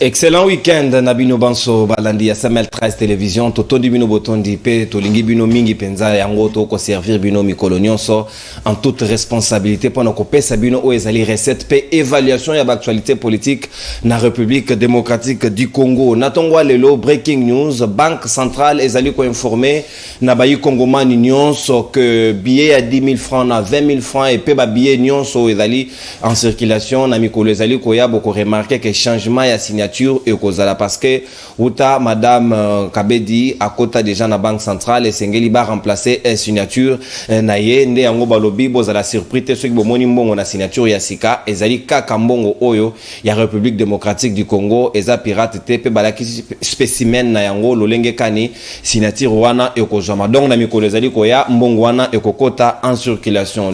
Excellent week-end Nabino Banso balandi ya Samel 13 télévision totondi bino botondi pe tolingi bino mingi penza yango to ko servir bino mikolo nyonso en toute responsabilité pendant ko pesa bino o ezali recette pe évaluation ya actualité politique na République démocratique du Congo. Natongwa lelo breaking news Banque centrale ezali ko informer na bayi Congomani nyonso que billet à 10 000 francs na 20 000 francs et pe ba billet nyonso ezali en circulation na mikolo ezali ko ya boko remarquer que changement ya signature et kozala parce que uta madame Kabedi à côté déjà na banque centrale et sengeli ba remplacer signature na ye nde yango balobi bozala surprise te soki bomoni mbongo na signature ya sika ezali kaka mbongo oyo ya République démocratique du Congo eza pirate te pe balaki spécimen na yango lolenge kani signature wana ekozama donc na mikolo ezali koya mbongo wana ekokota en circulation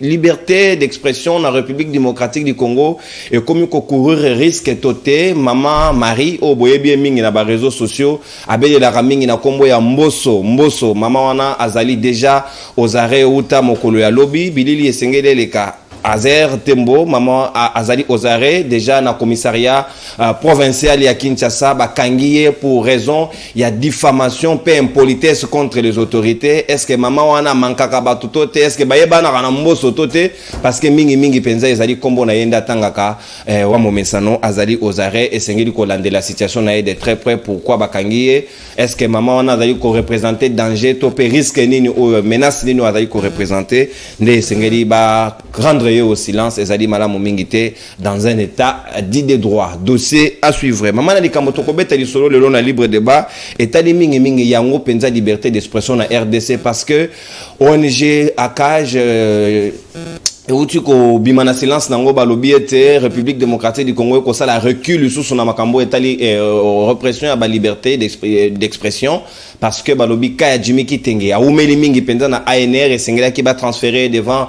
liberté d'expression na République démocratique du Congo et comme courir risque toté maman Marie o boyebi mingi na ba réseaux sociaux abeli la mingi na kombo ya mboso mama wana azali déjà aux arrêts uta mokolo ya lobby bilili esengele leka Azer Tembo, maman Azali Ozare, déjà dans le commissariat provincial ya Kinshasa, bakangiye pour raison, il y a diffamation, peu impolitesse contre les autorités. Est-ce que maman wana mankaka batutote, est-ce que bayeba na kanambo sotote, parce que mingi penza ezali kombo na yenda tangaka, wa momesano Azali Ozare, et sengeli kolande la situation na de très près, pourquoi bakangiye, est-ce que maman wana azali ko représenter danger, topé risque nini ou menace nini azali ko représenter, ne sengeli ba rendre au silence ezali malamu mingité dans un état dit de droit dossier à suivre maman na likamoto ko betali solo le long na libre débat etali mingi yango penza liberté d'expression na RDC parce que ONG ACAJ et où tu ko bimana silence nango balobi ete République démocratique du Congo ko sala recul sous son makambo etali répression à ba liberté d'expression parce que balobi ka Jimmy Kitenge a umeli mingi penza na ANR et sengela ki ba transférer devant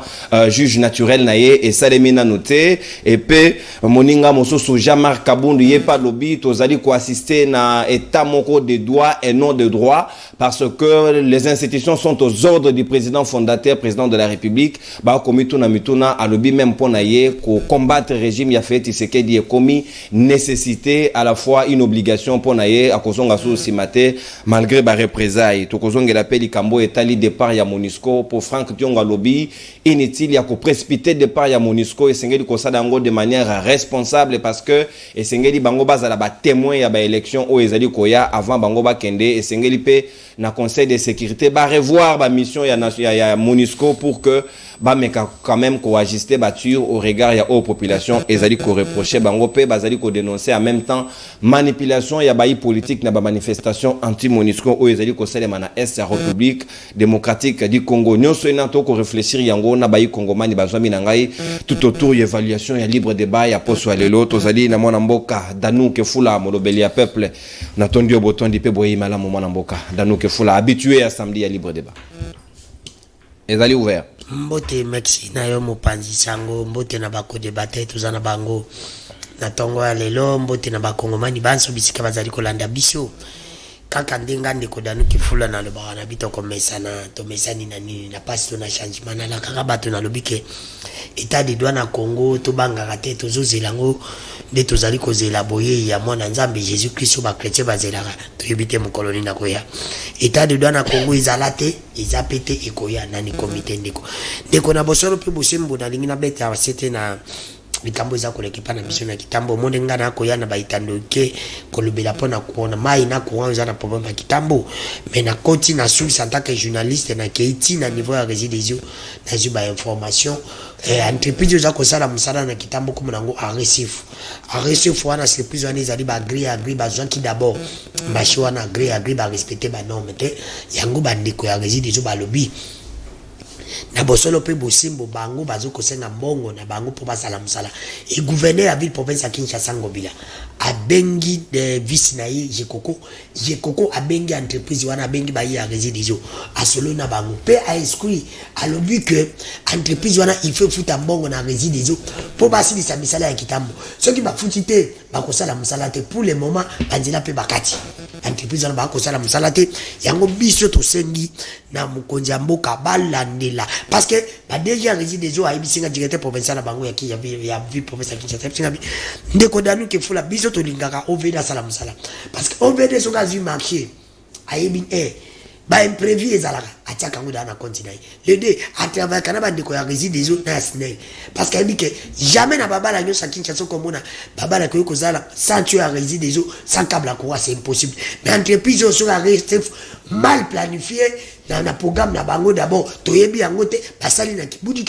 juge naturel na ye et salemina noté et pe moninga mososo Jean-Marc Kabundu ye pa lobi tozali ko assister na état moko de droit et non de droit parce que les institutions sont aux ordres du président fondateur président de la République ba komitu na mituna alobi même pona ye ko combattre régime ya fait Tshisekedi est commis nécessité à la fois une obligation pona ye a kozonga sous simate malgré ba représailles to kozonga la peli kambo etali départ ya MONUSCO pour Franck Tionga lobby inutile ya ko précipiter départ ya MONUSCO et sengeli ko sadango de manière responsable parce que et sengeli bango bazala ba témoin ya ba élection o ezali koya avant bango ba kende et sengeli pe na conseil de sécurité ba revoir ba mission ya MONUSCO pour que ba meka quand même ko ajuster bature au regard ya aux population ezali ko reprocher bango pe bazali ko dénoncer en même temps manipulation ya bayi politique na ba manifestation anti MONUSCO o ezali ko selema na est ya République démocratique du Congo nyonso ina to ko réfléchir yango na bayi Congomani bazwami na ngai tout autour ya évaluation ya libre débat ya poso lelo tozali na mwana mboka Danuke Fula molobeli ya peuple na tondi obotondi pe boyi mala mwana mboka Danuke Fula habitué à samedi ya libre débat ezali ouvert mbote merci na yo mopanzi sango mbote na bako débattre tozana bango na tongo ya lelo mbote na bakongomani banso bisika bazali kolanda biso kaka ndenga ndeko Danuke Fula na loba na bito komesana to mesani na nini na passe na changement na la kaka bato na lobike état de droit na Congo to bangaka te tozozelango nde tozali kozela boye ya mwana nzambe Jésus Christ ba chrétien bazelaka to yebite mu koloni na koya état de droit na Congo izalate izapete ekoya nani comité ndeko na bosoro pe bosembo na lingi na bete ya sete na likambo za kolekipa na mission na kitambo monde ngana ako yana baitando ke kolobela pona kuona mai na kuanza na problème ya kitambo mais na koti na sous en tant que journaliste na keiti na niveau ya résidence na zuba information entreprise za ko sala musala na kitambo comme nango agressif wana surprise wana izali ba agree ba gens qui d'abord bashi wana agree ba respecter ba norme te yango bandiko ya résidence ba lobby na bosolo pe bosimbo bango bazoko senga mbongo na bango po basala musala et gouverneur la ville province ya Kinshasa Ngobila abengi de vice na ye Jekoko abengi entreprise wana abengi ba ya résidence asolo na bango pe a exclu alobi que entreprise wana il faut futa mbongo na résidence po basili sa misala ya kitambo soki ba futite bakosala musala te pour le moment banzela pe bakati entreprise wana bakosala mosala te yango biso tosengi na mokonzi ya mboka balandela parce que badeja réside ezo ayebisinga directeur provincial na bango ya vie province ya Kinshasa ayebisinga ndeko danu kefula biso tolingaka ovd asala mosala parce que ovd soki azwi marché ayebi imprévu ezalaka atiaka yango na compte na ye le deux atravaillaka na bandeko ya réside ezo na ya snel parce que ayebi ke jamais na babala nyonso ya Kinshasa okomona babala akoki kozala sans tuyau ya réside ezo sans câble akowa c'est impossible mais entreprise oyo soki areste mal planifié na programme na bango d'abord toyebi yango te basali na kibudi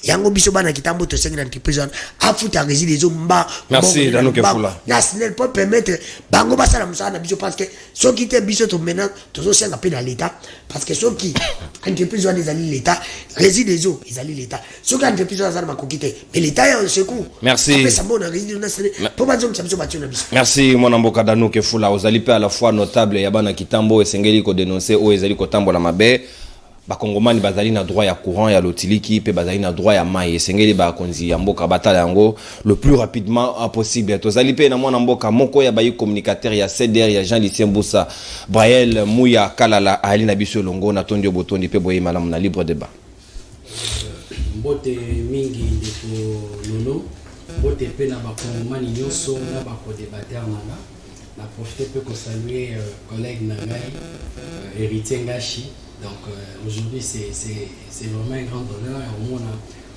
yango biso bana kitambo tosengi na entreprise wana afuta réside ezo mba merci Dano Kefula na snel pour permettre bango basala mosala na biso parce que soki te biso to maintenant tozosenga pe na l'état parce que soki entreprise wana ezali l'état réside ezo ezali l'état soki entreprise wana ezali makoki te mais l'état ya secours merci apesa mbona réside na snel po bazongisa biso batio na biso merci mwana mboka Dano Kefula ozali pe à la fois notable ya bana kitambo esengeli ko dénoncer o ezali ko tambola mabe bakongomani bazali na droit ya courant ya lotiliki pe bazali na droit ya mai esengeli bakonzi ya mboka batala yango le plus rapidement possible tozali pe na mwana mboka moko ya bayi communicateur ya CDR ya Jean-Lucien Mboussa Brael Muya Kalala ali na biso longo na tondio botondi pe boye malamu na libre débat mbote mingi ndeko lolo mbote pe na bakongomani nyonso na bako débatteur nanga na profiter peut saluer collègue Nangai, héritier Ngashi. Donc aujourd'hui c'est vraiment un grand honneur au moins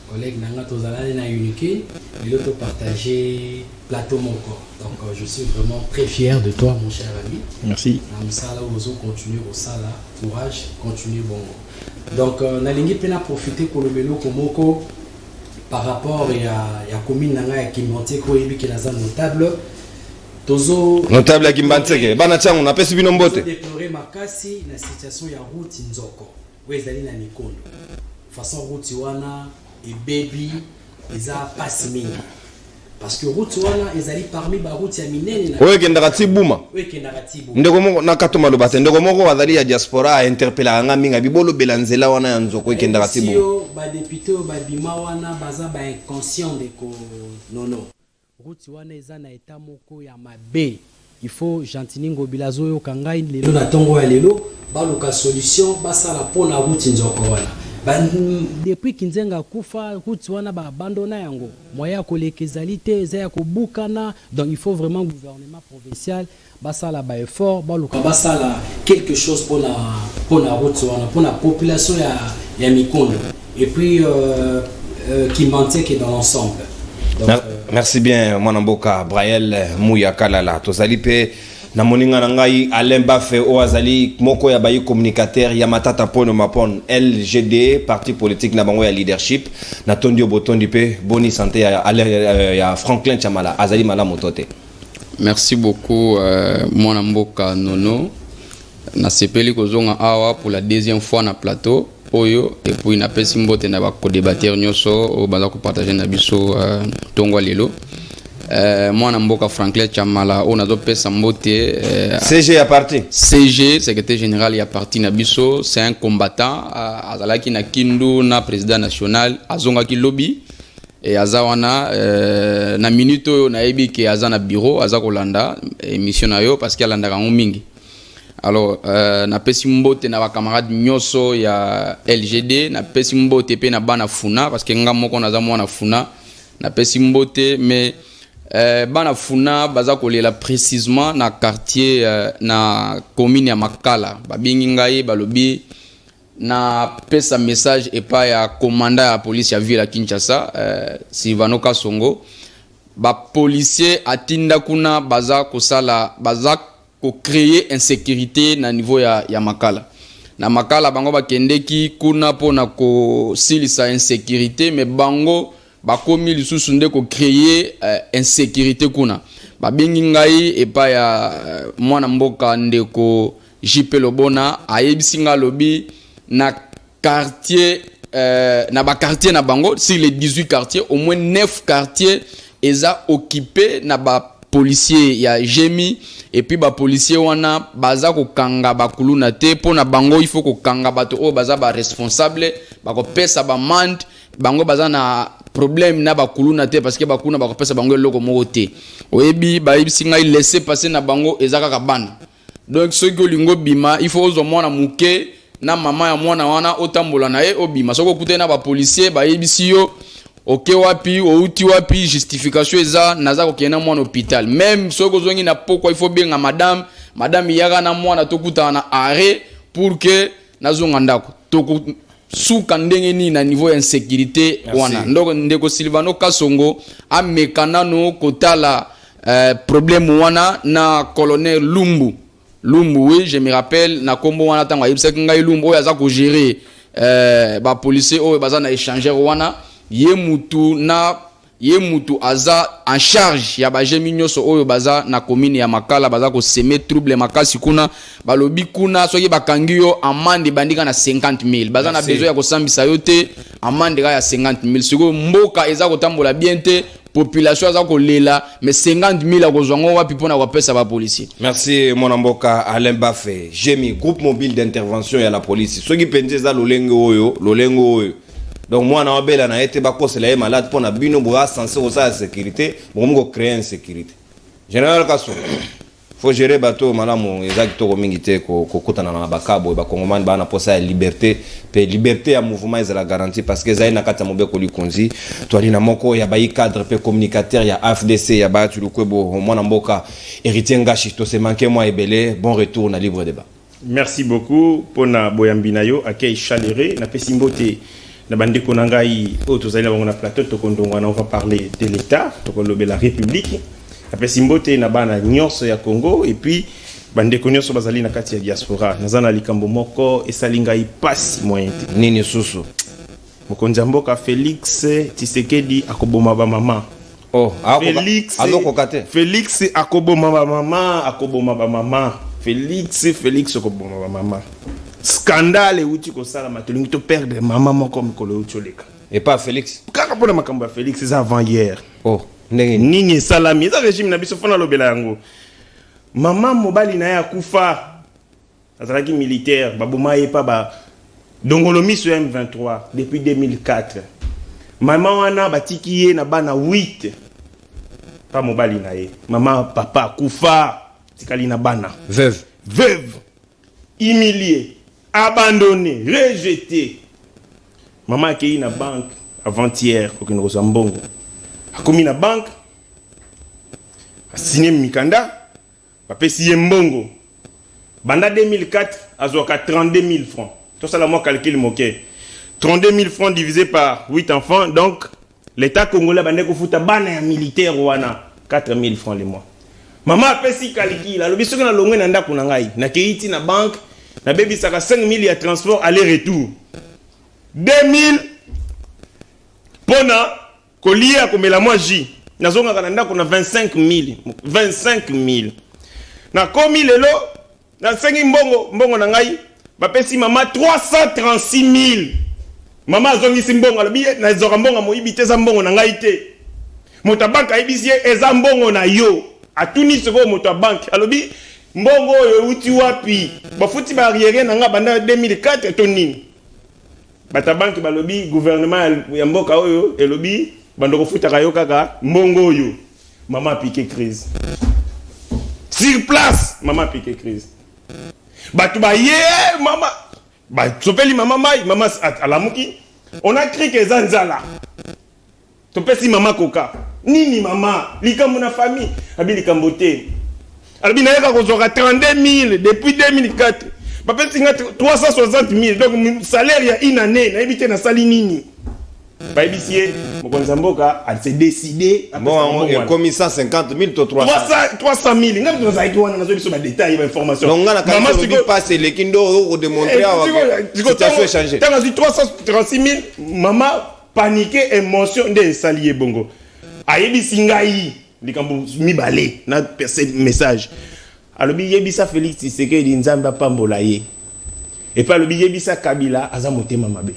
collègue Nanga Tozalane na unique et l'autre partager plateau mon corps. Donc je suis vraiment très fier de toi mon cher ami. Merci. Sala ozo continuer au sala, courage, continue bon. Donc nalingi pena profiter pour le vélo komoko par rapport à commune Nanga qui monte ko yebi ki naza notable. Tozo notable ya Kimbanteke bana changu na pesi bino mbote déplorer makasi na situation ya route nzoko wezali na mikondo façon route wana et baby eza passe mingi parce que route wana ezali parmi ba route ya minene na oyo kendaka tibuma ndeko moko na katoma lobate ndeko moko bazali ya diaspora interpella nga minga bibolo belanzela wana ya nzoko kendaka tibuma ba député ba bima wana baza ba inconscient de ko nono route wana eza na état moko ya mabe il faut gentini ngobilazo yo kangai lelo na tongo ya lelo baluka solution basala pona route nzoko wana depuis kinzenga kufa route wana ba abandona yango moya kolekezali te eza ya kobukana donc il faut vraiment gouvernement provincial basala ba effort baluka basala quelque chose pona route wana pona population ya mikondo et puis qui manque dans l'ensemble. Donc, merci bien mwana mboka Brael Muya Kalala tozali pe na moninga na ngai Alain Bafe o azali moko ya bayi communicateur ya matata pono mapon LGD parti politique na bango ya leadership na tondio botondi pe boni santé ya Franklin Chamala azali mala motote. Merci beaucoup mwana mboka Nono na sepeli kozonga awa pour la deuxième fois na plateau oyo et puis na pesi mbote na ba co-débatteur nyonso o baza ko partager na biso tongwa lelo mwana mboka Franklin Chamala on a do pesa mbote CG ya parti CG secrétaire général ya parti na biso c'est un combattant azalaki na kindu na président national azonga ki lobby et azawana na minute oyo na yebi ke azana bureau azakolanda émission na yo parce qu'il alanda kango mingi. Alors na pesi mbote na ba camarade nyoso ya LGD na pesi mbote pe na bana funa parce que nga moko naza mwana funa na pesi mbote mais bana funa baza kolela précisément na quartier na commune ya Makala babingi ngai balobi na pesa message et pas ya commandant ya police ya ville ya Kinshasa Silvano Kasongo ba policier atinda kuna baza kosala baza ko créer insécurité na niveau ya Makala na Makala bango bakendeki kuna pona ko silisa insécurité mais bango bakomi lisusu nde ko créer insécurité kuna babingi ngai et pas ya mwana mboka ndeko JP Lobona ayebisinga lobi na quartier na ba quartier na bango sur les 18 quartiers au moins 9 quartiers eza occupé na ba policier ya Jemi et puis ba policier wana baza ko kanga bakuluna te pona bango il faut ko kanga bato o baza ba responsable ba ko pesa ba mande bango baza na problème na bakuluna te parce que bakuna ba ko pesa bango loko moko te oyebi ba ibisinga il laisser passer na bango ezaka ka bana donc ceux que lingo bima il faut au moins muke na mama ya mwana wana otambola na ye obima soko kute na ba policier ba yebisi yo OK wapi outi wapi justification eza naza ko kena mwana hôpital même soko zongi na poko il faut benga madame yaga na mwana tokuta na arrêt pour que nazonga ndako toko suka ndenge ni na niveau insécurité wana ndoko ndeko Silvano Kasongo amekana no kotala problème wana na colonel Lumbu oui je me rappelle na kombo wana tanga yebisa ngai Lumbu oyo aza ko gérer ba policier oyo baza na échangeur wana ye mutu aza en charge ya ba jemi nyoso oyo baza na commune ya Makala baza ko semer trouble makasi kuna balobi kuna soki bakangi yo amande bandika na 50,000 baza na besoin ya ko sambisa yo te amande ya 50,000 siko mboka eza ko tambola bien te population aza ko lela mais 50,000 akozwango wapi pona ko pesa ba policier. Merci mon mboka Alain Bafé Jemi groupe mobile d'intervention ya la police soki penze za lolengo oyo donc moi na obela na été ba kosela ye malade pona bino boa censé osa sécurité bon créer une sécurité général Kasso faut gérer bateau malamu ezaki to mingi te ko kutana na bakabo ba kongomani ba na posa ya liberté pe liberté ya mouvement est la garantie parce que zaina kata mobeko likonzi to alina moko ya ba cadre pe communicateur ya AFDC ya ba tu lukwebo mwana mboka héritier ngashi to se manquer moi ebele bon retour na libre débat. Merci beaucoup pona boyambina yo akei chaléré na pesimbote na bande konangai autozali na na plateau to kondongwana on va parler de l'état to kolobe la république après simbote na bana nyonso ya Congo et puis bande konyoso bazali na kati ya diaspora nazana likambo moko esalinga ipasi moyen nini susu mokonza mboka Félix Tshisekedi akoboma ba mama Félix akoboma ba mama Félix akoboma ba mama scandale uti ko sala matolingi to perdre maman moko mikolo utoleka et pas Félix kaka pona makambo ya Félix ça avant hier nini salami za régime na biso fona lobela yango maman mobali na ya kufa azalaki militaire baboma yepa ba dongolomi sur M23 depuis 2004 maman wana batiki ye na bana 8 pas mobali na ye maman papa kufa tikali na bana veuve humilié, abandonné, rejeté. Maman qui est na banque avant-hier, aucune chose en bongo. A commis na banque, a signé Mikanda, a payé mbongo. Banda 2004, a zoka 32 000 francs. Tout ça, là, moi, calcul moqué. 32 000 francs divisé par 8 enfants, donc l'État congolais, banda ko bana militaire wana 4 000 francs les mois. Maman a payé calcul, la lobi soki na longwe na ndako na ngai, na keiti na banque. Na baby saka 5 000 ya transport aller-retour 2 000 pona kolia komela moi ji nazonga kana ndako na 25 000 na komi lelo na sengi mbongo na ngai bapesi mama 336 000 mama azongisi mbongo alobi na zoka mbongo moyibi te za mbongo na ngai te moto banka ibisi eza mbongo na yo atuni seko moto bank alobi mbongo oyo uti wapi bafuti barrière na nga banda 2004 to nini bata banki balobi gouvernement ya mboka oyo elobi bandoko futa kayo kaka mbongo oyo mama piqué crise sur place mama piqué crise batu ba ye mama ba sopeli mama mai mama alamuki on a crié que zanzala to pesi mama koka nini mama likambo na famille abi likambo te alors il y a 32 000 depuis 2004 papa 360 000 donc mon salaire il y a une année na évité na sali nini ba ibisier mokonza mboka a s'est décidé bon et comme 150 000 to 300 000 ngam to zaiki wana nazo biso ba détails ba information donc ngana ka maman siko passe les kindo au démontrer situation changer tant as 336 000 maman paniqué émotion de salier bongo ayebisi ngai likambo mibale na percé message alobi yebisa Félix Tshisekedi nzamba pambola ye et pas alobi yebisa Kabila aza motema mabe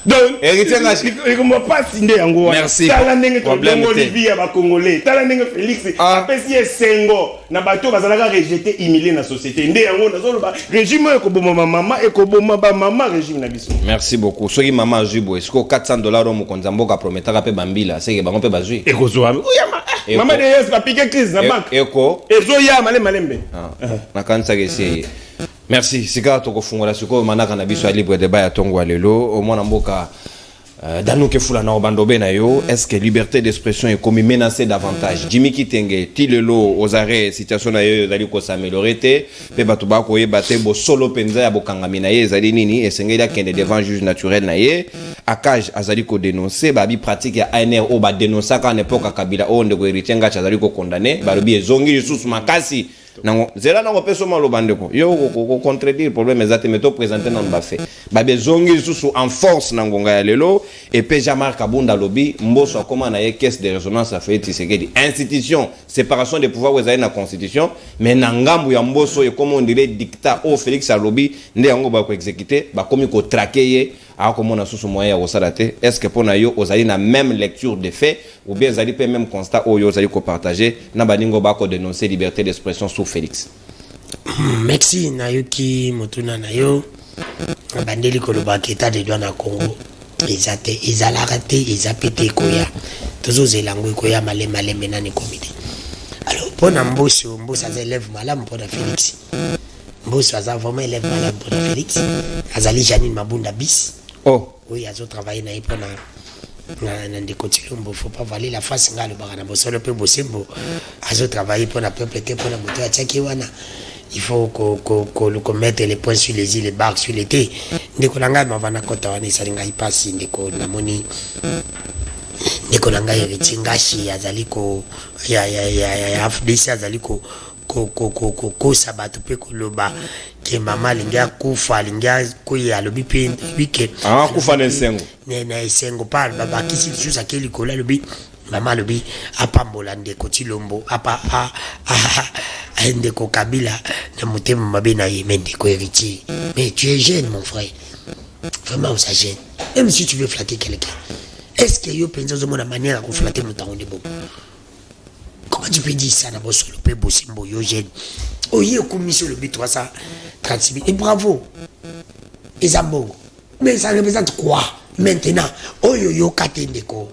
donc héritier ngashi ikomo pas sinde yango wana tala ndenge to bongo Olivier ba congolais tala ndenge Félix apesi esengo na bato bazalaka rejeter humilier na société nde yango nazoloba régime ekoboma mama ekoboma ba mama régime na biso. Merci beaucoup soki mama Jubo est-ce que $400 au mokonza mboka prometaka pe bambila c'est que bango pe bazui ekozwa uyama Maman de yes va piquer crise na banque. Eko. Ezoya malembe. Na kanisa kesi. Merci. Sika to kofungola siko manaka na biso libre débat ya tongo lelo au mwana mboka Danuke Fula na Obandobe na yo, est-ce que liberté d'expression est comme menacée davantage? Jimmy Kitenge, Tilelo, aux arrêts, situation na yo, zali ko s'améliorer te, pe batuba ko yebate bo solo penza ya bokangami na ye, zali nini, et sengeli akende devant juge naturel na ye, akaj azali ko dénoncer, babi pratique ya ANR o ba dénoncer ka n'époque Kabila o ndeko héritier azali ko condamner, balobi ezongi susu makasi. Nango zela nango peso malo bandeko yo ko contredire problème exactement meto présenter nan ba fait ba bezongi susu en force nangonga ya lelo et pe Jamar Kabunda lobi mboso comment na ye caisse de résonance a fait Tshisekedi institution séparation des pouvoirs dans la constitution mais nangambu ya mboso et comme on dirait dictat au Félix Alobi nde yango ba ko exécuter ba komi ko traquer a comment na susu moyen ya osalate est-ce que pona yo ozali na même lecture des faits ou bien zali pe même constat o yo zali ko partager na baningo ba ko dénoncer liberté d'expression sous Félix. Merci Nayuki Motuna Nayo bandeli koloba état de droit na Congo ezate ezalaka te ezapete koya tozo zelango koya malema nani comité. Alors pour Mbosso ça élève malam pour Félix. Mbosso ça vraiment élève malam pour Félix. Azali Janine Mabunda bis. Oh oui, azo travailler na ipona na ndeko Tilombo, faut pas valer la face ngalo bakana bosolo pe bosembo azo travailler pour la peuple te pour la moto ya tchaki wana. Il faut qu'on mette les points sur les îles, les barres sur les thés. Ndeko nanga mavana kota wana isalinga ipasi ndeko namoni ndeko nanga yetingashi azali ko ya afdisi azali ko sabatu pe koloba ke mama lingia kufa lingia kuya lobi pe wike kufa nsengo na esengo pa baba kisi susa keli kola lobi mama lobi apambola ndeko Tilombo apa ndeko Kabila na mutema mabe na yemende ko héritier. Mais tu es jeune mon frère, vraiment ça gêne. Même si tu veux flatter quelqu'un, est-ce que yo penza zo mona manière à flatter mon temps de bon? Comment tu peux dire ça d'abord sur le peu Bosimbo yo jeune? Oh yé commission le but 336 000 et bravo. Et Zambongo. Mais ça représente quoi maintenant? Oh yo katendeko.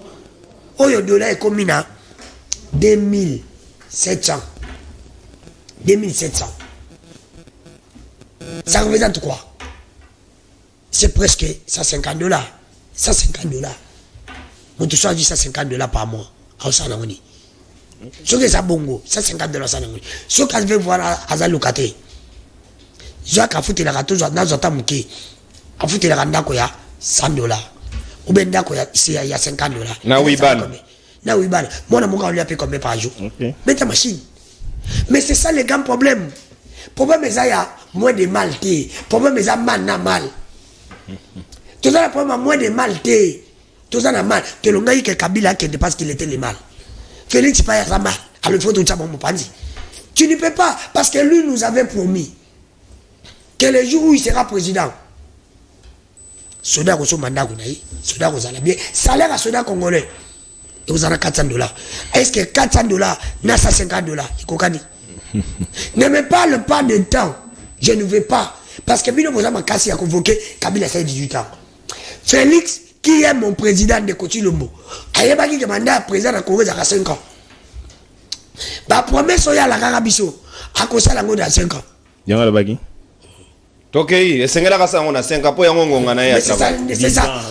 Oh yo dollar est comme 2700. 2700. Ça représente quoi? C'est presque $150. $150. On te choisit $150 par mois. À Osanamoni. Ce que ça bongo, $150 ça n'engouille. Ce que je veux voir à Zalukate. Je vais foutre la râteau, je vais mouki. À foutre la randa koya $100. Ou bien koya ici il y a $50. Na Wiban. Na Wiban. Moi na monga on lui a payé combien par jour? Mets ta machine. Mais c'est ça le grand problème. Problème est ça y a moins de mal té. Problème est ça mal na mal. Tout ça le problème moins de mal té. Tout ça na mal. Que l'on a eu que Kabila qui dépasse qu'il était le mal. Félix pas y a mal. Alors il faut tout ça mon pandi. Tu ne peux pas parce que lui nous avait promis que le jour où il sera président, Soda Rosso mandat kunaï, Soda Rosala bien, salaire à Soda congolais. Et vous en avez $400. Est-ce que $400 n'a $150? Ne me parle pas de temps. Je ne veux pas. Parce que Bino Bozama Kassi a convoqué Kabila 18 ans. Félix, qui est mon président de Kotilombo, a yebaki que mandat président de Congo à 5 ans. Ba promesse ya la Karabiso, a cause la dans 5 ans. Yanga bagi. Tokei, esengela kasa on a 5 ans pour yango ngana ya travail. C'est ça.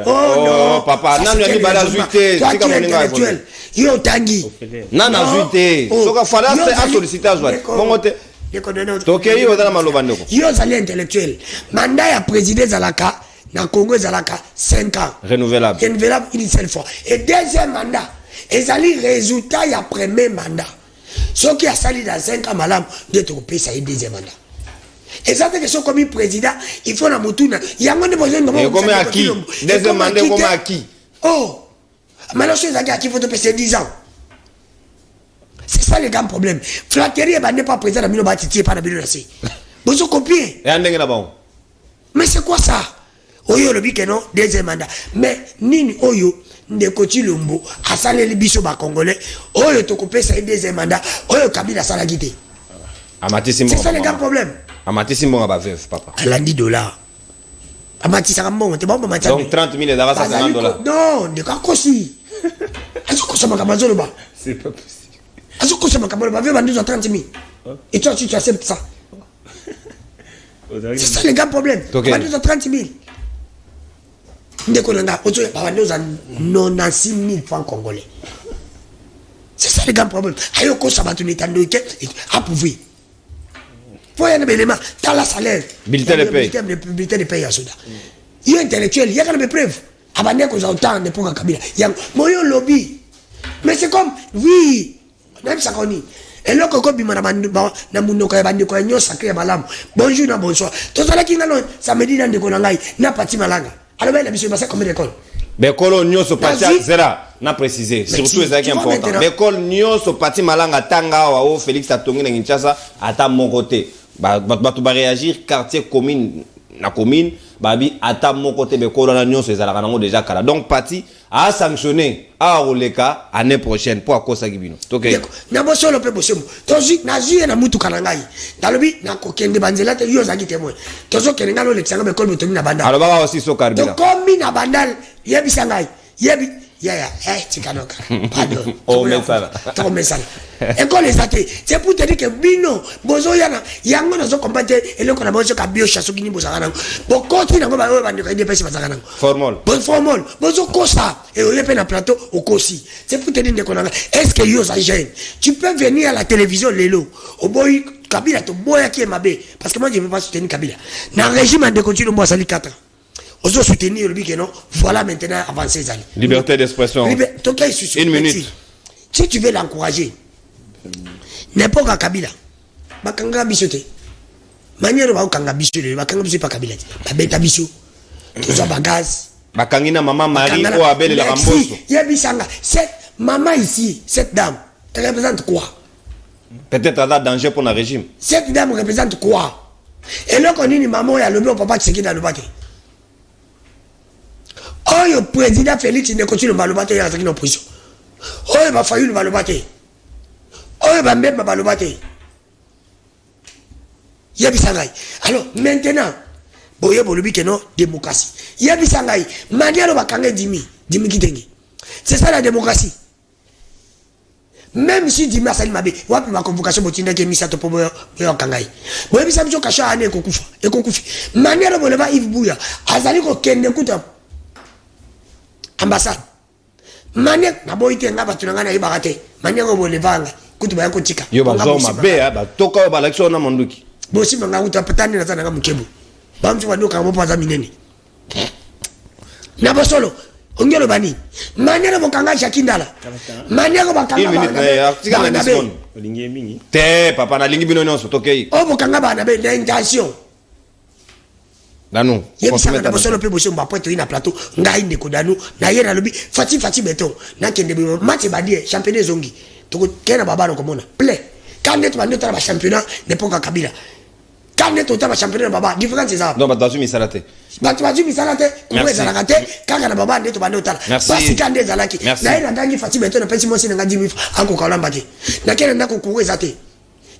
Oh papa, nanu ya bala zuite, tika moninga intellectuel. Yo tangi. Nana zuite. Soka fala c'est à solliciter azwa. Mongote. Tokei odala maloba ndeko. Yo zali intellectuel. Mandat ya président Zalaka na Congo Zalaka 5 ans. Renouvelable. Renouvelable une seule fois. Et deuxième mandat, ezali résultat ya premier mandat. Ce qui a sali dans 5 ans malam de te payer ça deuxième mandat. Et ça fait que ce comme président, il faut la motuna. Il y a moins de besoin de moi. Comme à qui? Deuxième mandat comme à qui? Oh, maintenant c'est ça qui faut te payer 10 ans. C'est ça le grand problème. Flatterie n'est pas président de Minoba Titi pas de Bilonasi. Vous avez copié. Et en là-bas. Mais c'est quoi ça? Oyo le bique non deuxième mandat. Mais nini oyo de Kotilombo a salé les biso ba congolais. Oyo to coupé ça deuxième mandat. Oyo Kabila salagité. C'est ça le grand problème. Amati Simon a veuve, papa. Alandi $. Amati Saramon, t'es bon, Amati. Donc $30 000 $150. Non, de quoi aussi? Est-ce que ça m'a C'est pas possible. Azokosa makambo ba veut vendre 30 000. Et toi tu acceptes ça. C'est ça le grand problème. Vendre 30 000. Ndeko nanga ozo ba vendre 96 000 francs congolais. C'est ça le grand problème. Ayoko ça va tout l'étendre que approuvé. Faut y aller élément dans la salaire. Bulletin de paye. Bulletin de paye à Souda. Il y a intellectuel, il y a quand même preuve. Abandonné qu'on a autant de pour Kabila. Il y a moyen lobby. Mais c'est comme oui, même ça qu'on dit. Et là quand bima na mundo ka bande ko nyo sacré malam. Bonjour na bonsoir. To sala ki ngalo ça me dit dans de konangai na pati malanga. Alors ben la biso basa comme d'école. Bekolo nyoso pati zera na préciser surtout les qui important. Bekolo nyoso pati malanga tanga wa o Félix Atongi na Kinshasa ata mon côté. Ba réagir quartier commune na commune babi ata mon côté bekolo na nyoso ezala kanango déjà kala. Donc parti a sanctionné a oleka année prochaine pour akosa kibino. OK. Na boso lo pe boso. Tozi na zuye na mutu kanangai. Dalobi na kokende banzela te yo zaki témoin. Tozo kenenga lo lexanga bekolo botomi na bandal. Alors baba aussi so karbila. Donc comme na bandal yebi sangai. Yebi tikanoka. Pardon. Oh mesala. Trop mesala. École les athées. C'est pour te dire que bino bozo yana yango na zo combattre et le kona bozo ka bio chasso kini bozaka nango. Bo continue nango ba bande ka dépêche bazaka nango. Formol. Bon formol. Bozo kosa et on est na plateau au kosi. C'est pour te dire que est-ce que yo ça gêne? Tu peux venir à la télévision lelo. Au boy Kabila to boya qui est mabé parce que moi je ne veux pas soutenir Kabila. Dans régime de continue moi sali 4 ans. On doit soutenir le but que non. Voilà maintenant avancer les années. Liberté d'expression. Une minute. Si tu veux l'encourager, n'importe quoi Kabila, bakanga bisote. Manière ba okanga bisote, bakanga bisote pas Kabila. Ba beta biso. Tout ça bagaz. Bakangina maman Marie ou Abel la Ramboso. Yebisanga, cette maman ici, cette dame, elle représente quoi? Peut-être un danger pour le régime. Cette dame représente quoi? Et là, on dit maman, il y a le bon papa qui est dans le bateau. Oh, le président Félix, il continue le bateau, il y a une opposition. Oh, il va falloir le bateau. Oh, il va même le bateau. Yabisangai. Alors, maintenant, boye bolubi que non, démocratie. Yabisangai, manière va kange dimi kitengi. C'est ça la démocratie. Même si Dima Sali Mabe, wapi ma convocation botinda ke misa to pobo yo kangai. Boye bisa biso kasha ane kokufa, ekokufi. Manière boleba Yves Bouya, azali ko kende kuta ambassade. Manière na boyite nga batunanga na ibakate. Manière go bolevanga kutu ba yako tika. Yo bazo mabe ba toka ba election na monduki. Bosi manga kuta patani na sana nga mkebu. Bamtu wano ka mopa za minene. Na bosolo ongelo bani manière bokanga Shakindala manière bokanga une minute article na seconde lingi mingi te papa na lingi bino nyonso tokei o bokanga bana be intention danu consommer ta bosolo pe boso mbapo to ina plateau ngai ndeko danu na yena lobi fati beton na kende be match badie championnat zongi to kena baba no komona play quand net bande ta ba championnat ne ponga Kabila quand net ta ba championnat baba différence ça non batazu misalate batu misalate kuweza nakate kaka na baba ndeto bande otala basi kande zalaki na ina ndangi fati beton na pesi mosi nga jimi anko kalamba te na kena ndako kuweza te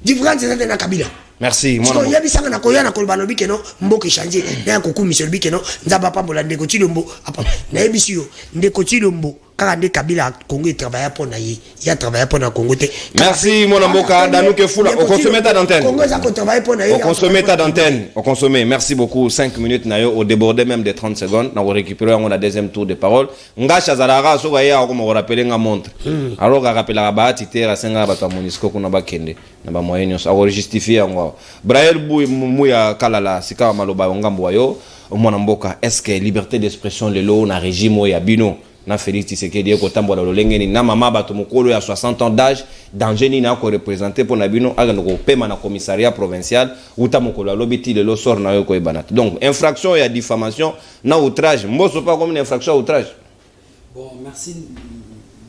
différence ça na Kabila. Merci mon ami. Yabi sanga na koyana ko balobi keno mboke changer na ko kumi selbi keno nzaba pambola ndeko tilombo apa na ebisiyo ndeko tilombo kaka nde Kabila Congo travailler pour na ye ya travailler pour na Congo te. Merci mon amboka danu ke fula au consommer ta d'antenne. Congo za ko travailler pour na ye. Au consommer ta d'antenne. Au consommer. Merci beaucoup 5 minutes na yo au déborder même des 30 secondes na récupérer on a deuxième tour de parole. Ngasha zalara so ya ko mo rappeler nga montre. Alors ga rappeler ba titera senga ba ta monisco kuna ba kende na ba moyenyo a justifier ngo. Brael Muya Kalala sika maloba ngambo wayo mwana mboka est-ce que liberté d'expression lelo na régime ya bino na Félix Tshisekedi ko tambola lolengeni na mama bato mokolo ya 60 ans d'âge danger ni na ko représenter pour na bino aga ko pema na commissariat provincial uta mokolo lobiti lelo sort na yo ko ebanat donc infraction ya diffamation na outrage mboso pas comme une infraction à outrage. Bon, merci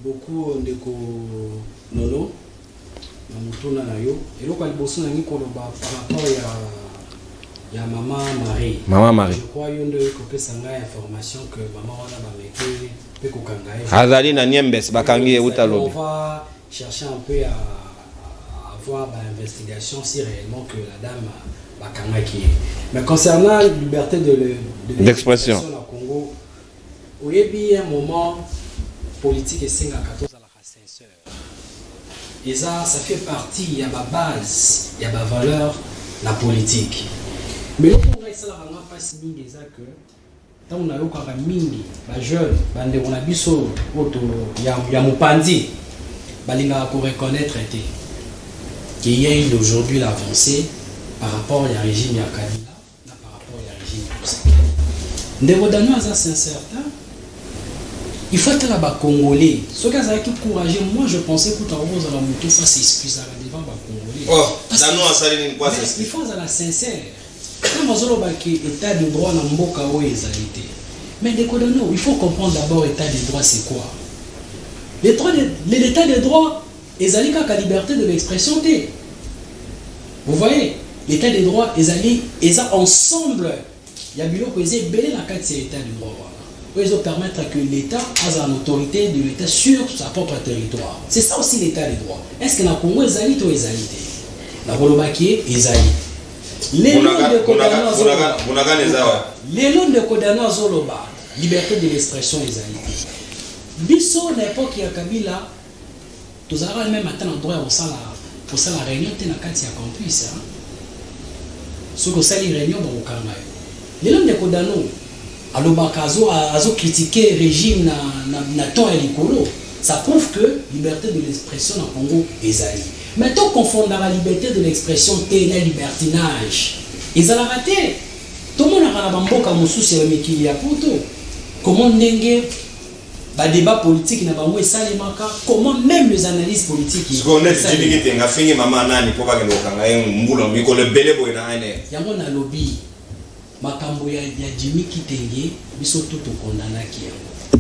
beaucoup ndeko Nono. Namutuna na yo eloko liboso na ngiko par rapport ya Maman Marie. Je crois yo ndo ko pesa ngai information que maman wana ba meke pe ko kangaye. Azali na Niembes bakangi uta lobi. On va chercher un peu à avoir l'investigation si réellement que la dame ba kangaki. Mais concernant la liberté d'expression au Congo, au yebi un moment politique et singa 14 à la sincère. et ça fait partie, il y a ma base, il y a ma valeur, la politique. Mais on pourrait ça la passe mingi ça que tant on a eu quand même mingi, les jeunes, bande on a biso auto, il y a mon pandi, balinga pour reconnaître qu'il y a eu aujourd'hui l'avancée par rapport à régime ya Kabila, par rapport à régime Tshisekedi. Ndérodano à ça sincère, il faut être là-bas congolais. Ce qui est courageux, moi je pensais que tout à l'heure la moto fasse excuse devant les congolais. Oh, il faut être sincère. Quand vous avez l'état de droit dans Mboka ou égalité. Mais il faut comprendre d'abord l'état de droit c'est quoi. L'état de droit, ils ont la liberté de l'expression. Vous voyez, l'état de droit, ils ont ensemble. Il y a bien que ils aient belé la carte de l'état de droit. Ils ont permettre que l'État ait une autorité de l'État sur sa propre territoire. C'est ça aussi l'état de droit. Est-ce que dans le Congo, ils ont ou ils ont été? Dans le Bolobaki, ils ont les lots de Kodano Zoloba, liberté de l'expression, ils ont été. Bisso, à l'époque, il y a Kabila, tous avons même atteint un droit pour ça la réunion, tu as la carte de campus. Ce que ça, les réunions, les lots de Kodano, alors azo critiquer le régime na temps et l'écolo, ça prouve que la liberté de l'expression dans le Congo est allée. Mais tant qu'on confond la liberté de l'expression et le libertinage, ils ont raté. Tout le monde a un moussou sur le Mekili à Poto. Comment n'engue débat politique n'a pas moué ça les manquants. Comment même les analyses politiques. Ce qu'on est Jimmy Kitenge a fini maman nani pour pas que nous kangaye mbulo miko le belé boy na ane. Yango na lobby. Makambo ya Jimmy Kitenge biso tout au condamné qui est.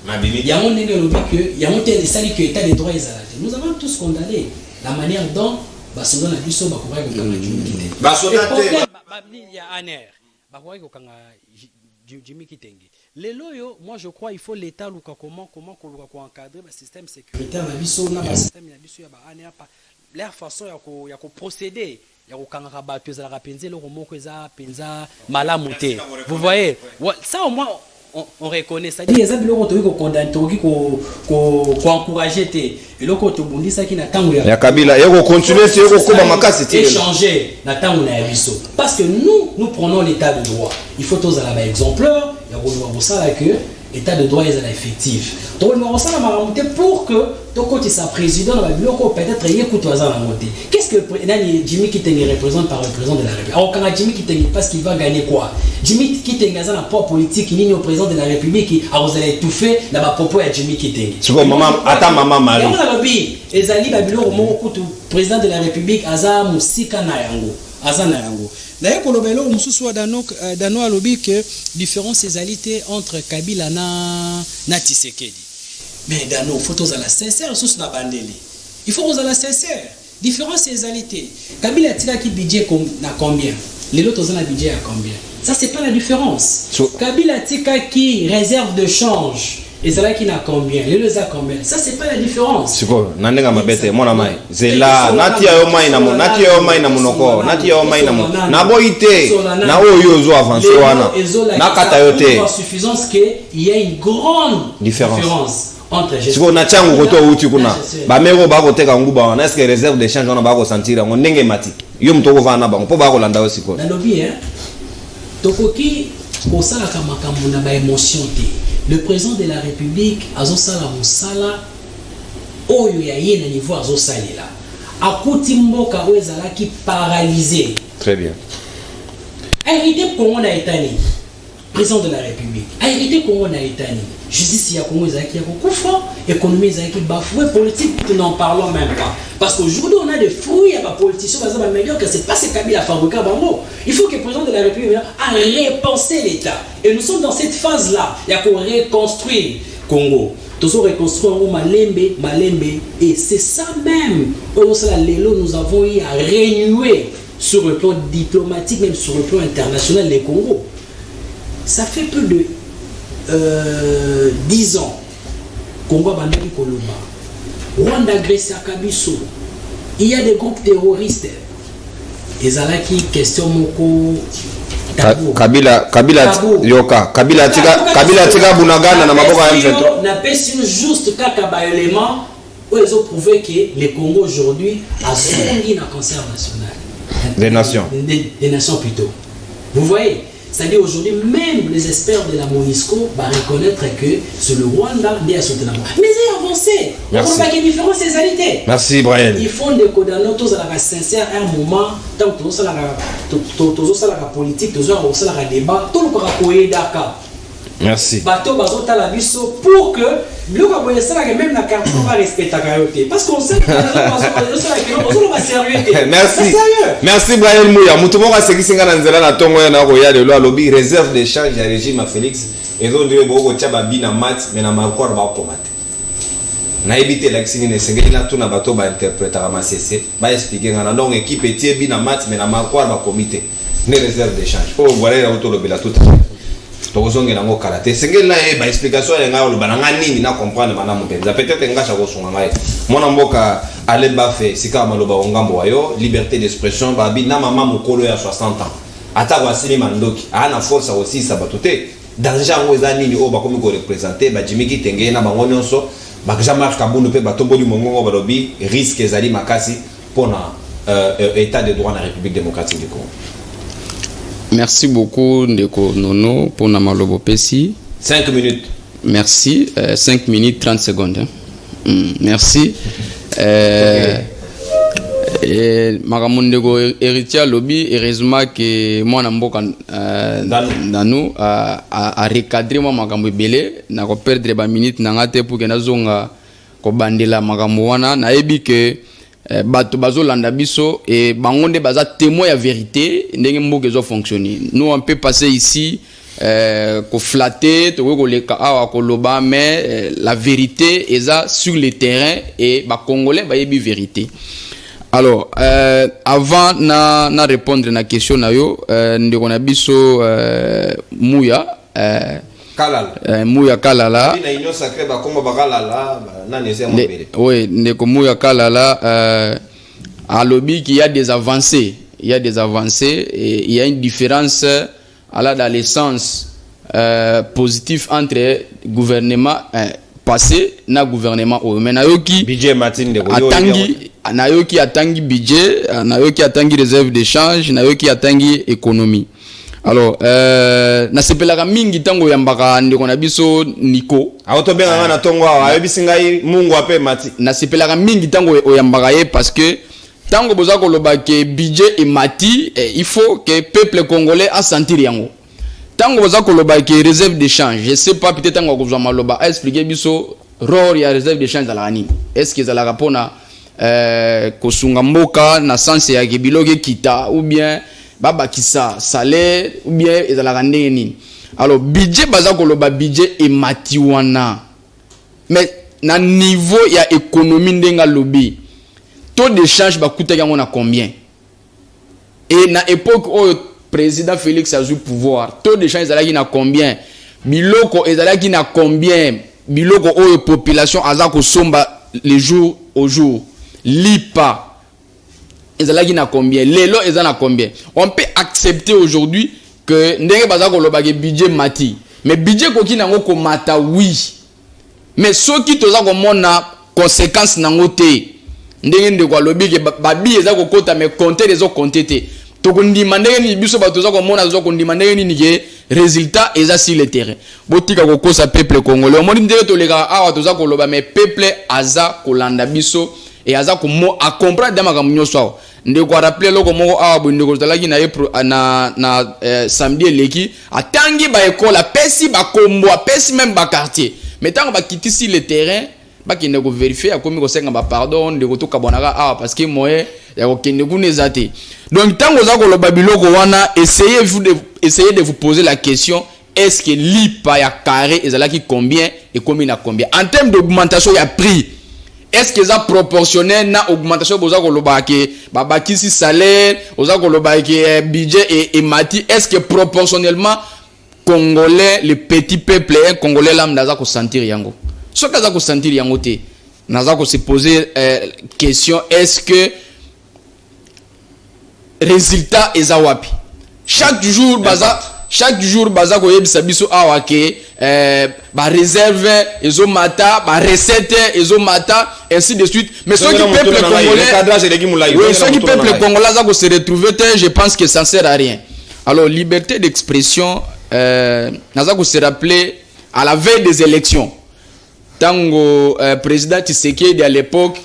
Mabimi. Yango n'engue lobby que yango te sali que état des droits ils nous avons tous condamné la manière dont basoda na biso bakourait ko kanga Jimmy Kitenge. Basoda te il y a aner. Bakourait ko kanga Jimmy Kitenge. Les loyaux, moi je crois il faut l'État comment encadrer le système sécuritaire na biso na ba système na biso ya ba aner pa leur façon ya ko procéder ya ko kanga bato za la penzer le moko eza penza malamu te. Vous voyez ça au moins on reconnaît ça. Il y a des gens qui condamnent qui encourager te et loko to bundisa ki na tango ya Kabila yoko continuer c'est yoko koba makasi te échanger na tango na biso parce que nous prenons l'état de droit. Il faut tous à la exemplaire ya ko ça que état de droit est effectif. Donc on ça la monter pour que donc quand il sa président va biloko peut-être écoute à la montée. Qu'est-ce que Jimmy Kitenge représente par le président de la République? Alors quand Jimmy Kitenge parce qu'il va gagner quoi? Jimmy Kitenge a un poids politique ni au président de la République a osé étouffer dans ma propos à Jimmy Kitenge. C'est bon maman attends maman Marie. On a lobby ezali ba biloko moko kutu président de la République aza musika na yango. Azana yango. D'ailleurs kolobelo mususu dano alobi que différence ezalité entre Kabila na Tshisekedi. Mais dano photos à la sincère sous na bandeli. Il faut aux à la sincère. Différence ezalité. Kabila tira qui budget na combien? Les autres ont un budget à combien? Ça c'est pas la différence. Kabila tika qui réserve de change. Et c'est là qui n'a combien? Les deux a combien? Ça c'est pas la différence. C'est quoi? Nandenga mabete mona mai. Zela nati ya mai na mon nati ya mai na monoko nati ya mai na mon. Na boité na oyo zo avancer wana. Na kata yote. Suffisance que il y a une grande différence entre c'est quoi na changu koto uti kuna. Ba mero ba ko teka nguba wana est-ce que réserve de change wana ba ko sentir ngo ndenge mati. Yo mtoko vana ba ko ba ko landa aussi ko. Na lobby tokoki ko sala ka makambo na ba émotion te. Le président de la République azosala musala oyo ya ye na niveau azosalela akuti mboka oyo ezalaki paralysé. Très bien. Hérité Congo na etani président de la République hérité Congo na etani justice ya Congo ezalaki ya kokufa économie ezalaki bafoué politique nous n'en parlons même pas parce qu'aujourd'hui on a des fruits à la politiciens par exemple meilleur que c'est pas ce Kabila fabriqué bango. Il faut que le président de la République a repensé l'État et nous sommes dans cette phase là il y a qu'on reconstruire Congo tous reconstruire Malembe et c'est ça même nous avons eu à renouer sur le plan diplomatique même sur le plan international les Congo. Ça fait plus de 10 ans Congo bandaki koloba Rwanda agressé à Kabiso. Il y a des groupes terroristes. Ezalaki question moko tabou. Kabila yoka. Kabila tika bunagana na maboka ya M23. Na pesi juste kaka ba élément où ils ont prouvé que le Congo aujourd'hui a zongi un concert national. Des nations. Des nations plutôt. Vous voyez, c'est-à-dire aujourd'hui, même les experts de la MONUSCO vont reconnaître que c'est le Rwanda qui a sauté la mort. Mais ils ont avancé. Merci. On voit qu'il y a une différence des réalités. Merci, Brian. Il faut des condamnés, tous à la sincère à un moment, tant que tous à la politique, tous à la débat, tout le monde d'accord. Merci. Bateau bazota la biso pour que le Gabonais ça même la carte on va respecter ta carrière parce qu'on sait que on va sérieux. Merci. Merci Brian Mouya. Mutumo ka sekisinga na nzela na tongo ya na roya de loi lobby réserve d'échange ya régime à Félix et donc de boko tchaba bina mat mais na makor ba komate. Na ebité la kisini ne sengeli na tuna bato ba interpréter ma CC ba expliquer ngana donc équipe etie bina mat mais na makor ba comité ne réserve d'échange. Oh voilà la auto lobby la tout. Tozonge nango karaté sengeli na ba explication ya ngalo bananga nini na comprendre mana mpenza peut-être ngasha ko sunga ngai mona mboka aleba fe sika maloba ongambo wayo liberté d'expression ba bi na mama mukolo ya 60 ans ata kwa sini mandoki ana force aussi sabatote danger ngo za nini o ba komi ko représenter ba jimiki tenge na bango nyonso ba Jean-Marc Kabundu pe batombo du mongongo ba lobi risque ezali makasi pona état de droit na République démocratique du Congo. Merci beaucoup, Ndeko Nono, pour Namalobo Pessi. 5 minutes. Merci. 5 minutes, 30 secondes. Hein. Merci. Magamondego héritier lobby, heureusement que moi, Namboka Nanou a recadré moi Magambo Belé, n'a pas perdre des minutes, n'a pas pour que Nazonga Kobandela Magamouana, n'a pas que. Bato bazo landa biso et bangonde baza témoin ya vérité ndenge mboka zo fonctionner. Nous on peut passer ici ko flatter to ko leka awa ko loba mais la vérité est sur le terrain et ba congolais ba yebi vérité. Alors avant na répondre na question na yo ndeko na biso Mouya Mouya Kalala. Oui, ndeko Mouya Kalala à lobby qu'il y a des avancées. Il y a des avancées et il y a une différence dans le sens positif entre gouvernement passé na gouvernement au mais nayoki budget Martin de atangi nayoki atangi budget nayoki atangi réserve d'échange nayoki atangi économie. Alors na sepelaka mingi tango yambaka ndeko na biso Nico autobenga na tongo ayebisi ngai mungu ape mati na sepelaka mingi tango oyambaka ye parce que tango boza koloba ke budget et mati il faut que peuple congolais a sentir yango tango boza koloba ke réserve d'échange je sais pas peut-être tango kozwa maloba a expliquer biso role ya réserve d'échange la nini est-ce que za la rapona kosunga mboka na sens ya kebiloke kita ou bien baba kisa salaire ou bien ezalaka ndenge nini. Alors budget baza koloba budget et matiwana mais na niveau ya économie ndenga lobby taux d'échange bakuta yango na combien et na époque où président Félix a eu pouvoir taux d'échange ezalaki na combien biloko ezalaki na combien biloko o population aza ko somba les jours au jour lipa ezalaki na combien lelo ezana combien on peut accepter aujourd'hui que ndenge baza ko lobaki budget mati mais budget koki nango ko mata oui mais soki toza ko mona conséquence nango te ndenge ndeko lobi ke babi eza ko kota mais compter les autres compter te to ko ndima ndenge ni biso ba toza ko mona zo ko ndima ndenge ni ke résultat eza sur le terrain botika ko kosa peuple congolais omoni ndenge to leka awa toza ko loba mais peuple aza ko landa biso et aza ko mo a comprendre dama kam nyoso ndeko rappeler loko moko awa bo ndeko zalaki na samedi eleki atangi ba école apesi ba kombo apesi même ba quartier mais tant ba kitisi le terrain ba kinde ko vérifier akomi ko senga ba pardon ndeko to kabonaka awa parce que moye ya ko kinde ku nezate donc tango za ko loba biloko wana essayez de vous poser la question est-ce que lipa ya carré ezalaki combien et combien na combien en termes d'augmentation ya prix. Est-ce que ça proportionnel na augmentation boza koloba ke babakisi salaire oza koloba ke budget et mati est-ce que proportionnellement congolais le petit peuple congolais lambda za ko sentir yango so ka za ko sentir yango te naza ko se poser question est-ce que résultat eza wapi chaque jour baza chaque jour baza ko yebisa biso awa ke ba réserve ezo mata ba recette ezo mata ainsi de suite mais ceux qui peuple congolais oui ceux qui peuple congolais za ko se retrouver je pense que ça ne sert à rien. Alors liberté d'expression naza ko se rappeler à la veille des élections tango président Tshisekedi à l'époque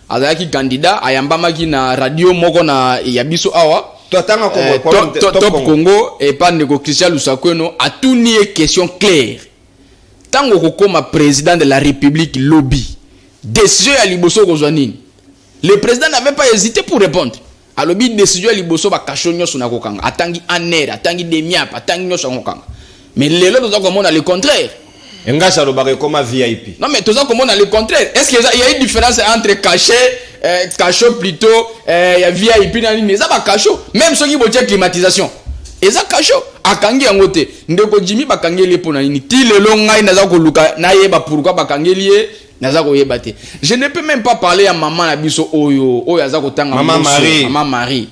azalaki candidat ayambamaki na radio moko na yabiso awa Top Congo et pas Nego Christian Lusakweno a tout nié question claire. Tango kokoma président de la République lobby. Décision à Liboso Kozwanini. Le président n'avait pas hésité pour répondre. A lobby décision à Liboso ba kashonyo suna kokanga. Atangi aner, atangi demiap, atangi nyo kokanga. Mais les autres nous avons le contraire. Engacha lobare comme VIP. Non mais tout ça comment on a le contraire. Est-ce qu'il y a une différence entre cachot plutôt il y a VIP dans ligne ça va cachot même ceux qui vont dire climatisation. Et ça cachot akangi ngote ndeko Jimmy bakangeli pona nini ti lelo ngai naza ko luka na yeba pourquoi bakangeli naza ko yeba te. Je ne peux même pas parler à maman na biso oyo aza ko tanga maman Marie.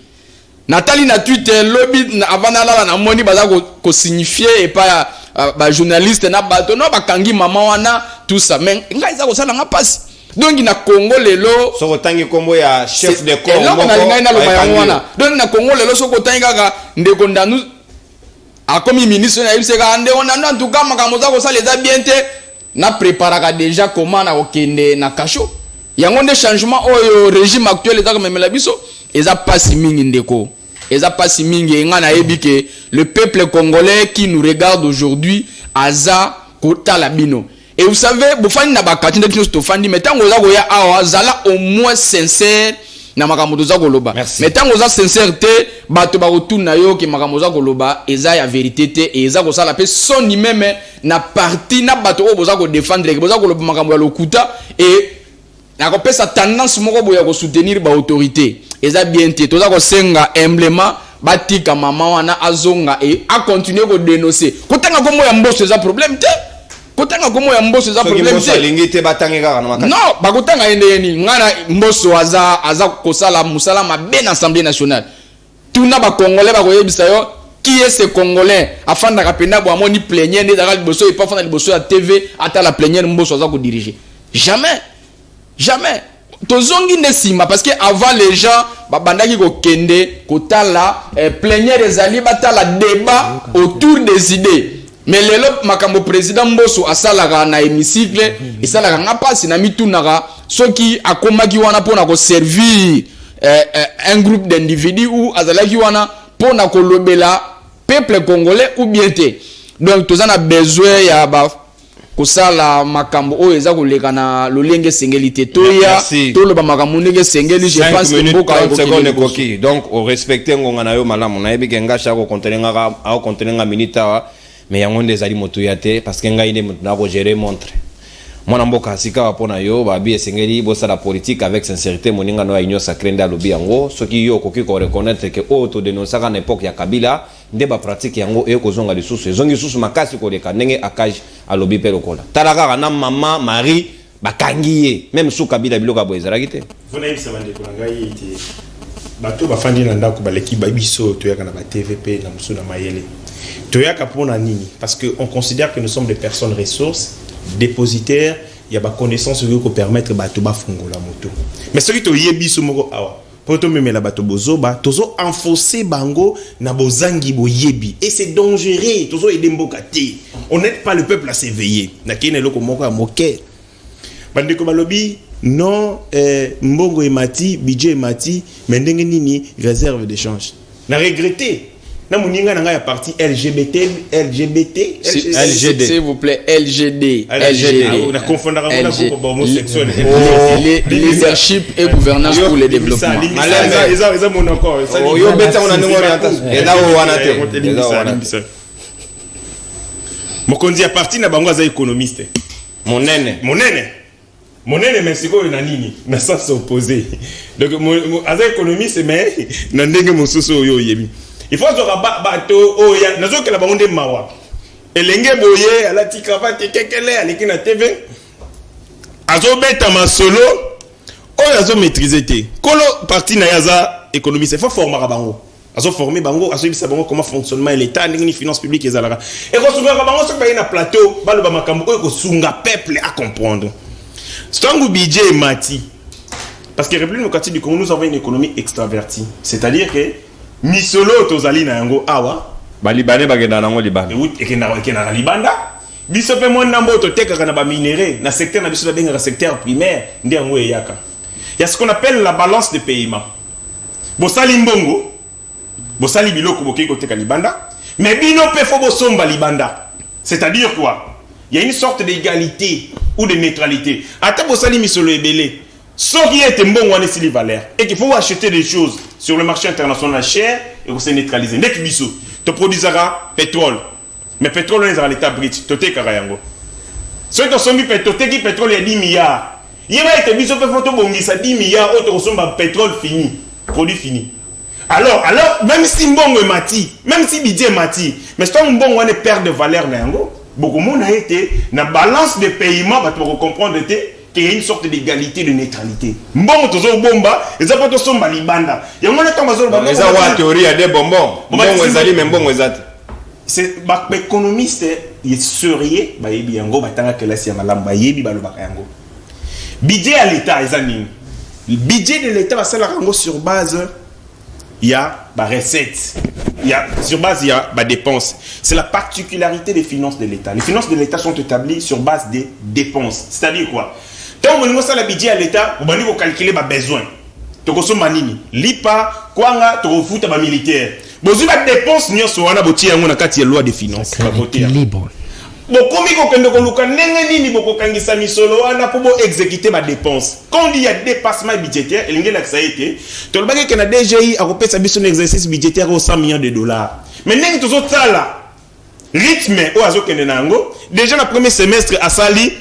Nathalie na Twitter lobby avant na moni baza ko signifier et pas ba journaliste na bato no bakangi maman wana tout ça mais ngai za ko sala nga passe donc na Congo lelo soko tangi kombo ya chef de corps moko na linga na loba yango wana donc na Congo lelo soko tangi kaka ndeko ndanu akomi ministre na ibiseka ndeko ndanu en tout cas makambo za ko sala eza bien te na préparaka déjà comment na okende na kasho yango nde changement oyo régime actuel eza komemela biso eza pasi mingi ndeko eza pasi mingi nga na yebi que le peuple congolais qui nous regarde aujourd'hui aza kota labino. Et vous savez bofani na bakati ndeki no stofandi metango za koya awa zala au moins sincère na makambo za koloba metango za sincérité bato ba retourna yo ke makambo za koloba eza ya vérité te eza ko sala pe son même na parti na bato o boza ko défendre ke boza koloba makambo ya lokuta et na ko pesa tendance moko boya ko soutenir ba autorité eza bien te toza ko senga humblement batika mama wana azonga et a continuer ko dénoncer kotanga komo ya mboso eza problème te kotanga komo ya mboso za problème te batangeka na makati non bakotanga yeni ngana mboso aza kosala musala mabe na Assemblée nationale tuna ba congolais ba koyebisa yo qui est ce congolais afanda kapenda bo amoni plénière ne dara liboso et pas fanda liboso ya TV ata la plénière mboso aza ko diriger jamais tozongi nesima parce que avant les gens babandaki ko kende kotala plénière ezali batala débat autour des idées. Mais lelo makambo président Mboso asalaka na hémicycle esalaka nga pasi na mitunaka soki akomaki wana pona ko servir un groupe d'individus ou azalaki wana pona ko lobela peuple congolais ou bien te. Donc tozana besoin ya ba kosala makambo o eza koleka na lolenge sengelité toya toloba makambo ndenge sengeli je pense que mboka ko donc au respecter ngonga na yo malamu na yebi kenga shako kontenenga minita mais yango nde ezali moto ya te parce que ngai nde na ko gérer montre mwana mboka sika wapona yo babi esengeli bosala politique avec sincérité moninga no ya union sacrée nda lobi yango soki yo koki ko reconnaître que auto dénoncer à l'époque ya Kabila nde ba pratique yango e kozonga lisusu ezongi lisusu makasi ko leka ndenge akage alobi pe lokola talaka na mama Marie bakangiye même sous Kabila biloka boezalaki te vona yebisa bande ko ngai ite bato bafandi na ndako baleki babiso toyaka na ba TVP na musu na mayele toyaka pona nini parce que on considère que nous sommes des personnes ressources dépositaires il y a ba connaissance qui peut permettre bato bafungola moto mais ce qui to yebiso moko awa poto memela bato bozoba tozo enfoncer bango na bozangi boyebi et c'est dangereux tozo edemboka te on n'aide pas le peuple à s'éveiller na kine loko moko ya moke bande ko balobi non mbongo emati budget emati mais ndenge nini réserve d'échange na regretter na moninga nanga ya parti LGBT s'il vous plaît LGD na confondra ngona ko homosexuel leadership et gouvernance pour le développement eza mon encore yo beta on a ndongo orientation eza wana te mokonzi ya parti na bango za économiste monene mais siko na nini na sens opposé donc aza économiste mais na ndenge mosusu yo yebi il faut que bato oya nazo que la bango nde mawa elenge boye alati cravate kekele aliki na TV azo beta masolo oya azo maîtriser te kolo parti na yaza économiste faut former bango azo former bango azo bisa bango comment fonctionnement l'état ndenge finance publique ezalaka et ko sunga bango so ba na plateau balo ba makambo ko sunga peuple à comprendre stangu budget mati parce que République démocratique du Congo nous avons une économie extravertie c'est-à-dire que misolo tozali na yango awa ba libanais ba genda nango libanda et na libanda biso pe mo nambo to teka na ba minéraux na secteur na biso ba benga secteur primaire ndi yango eyaka il y a ce qu'on appelle la balance de paiement bosali mbongo bosali biloko boki ko teka libanda mais bino pe fo bosomba libanda c'est-à-dire quoi il y a une sorte d'égalité ou de neutralité ata bosali misolo ebele ce qui est mbongo wana sili valeur et qu'il faut acheter des choses sur le marché international cher et vous se neutraliser nek biso to produisera pétrole mais pétrole on est à l'état brut to teka yango ce que sombi pétrole il y a 10 milliards il va être biso pe photo bongisa 10 milliards autre somba pétrole fini produit fini alors même si mbongo est mati même si budget mati mais si mbongo on est perd de valeur na yango beaucoup monde a été na balance de paiement ba to comprendre qu'il y a une sorte d'égalité de neutralité mbongo tozo bomba eza pas to somba libanda yango na tomba zo ba eza wa théorie ya des bonbons mbongo ezali mais mbongo ezati c'est ba économiste il sérieux ba yebi yango batanga kelasi ya malamu ba yebi ba lobaka yango budget à l'état ezani le budget de l'état va sala yango sur base il y a ba recette il y a sur base il y a ba dépenses c'est la particularité des finances de l'état les finances de l'état sont établies sur base des dépenses c'est-à-dire quoi tant on a la budget à l'état on va calculer ba besoin to kosomba nini lipa kwanga to futa ba militaire bozu ba dépenses nyonso wana botie yango na kati ya loi des finances ba voter libre bokomi kokende koluka ndenge nini bokokangisa misolo wana po bo exécuter ba dépenses quand il y a dépassement budgétaire elingi la saite to le bagay que na DGI akopesa biso un exercice budgétaire au 100 millions de dollars mais ndenge tozo tsala rythme o azokende nango déjà le premier semestre asali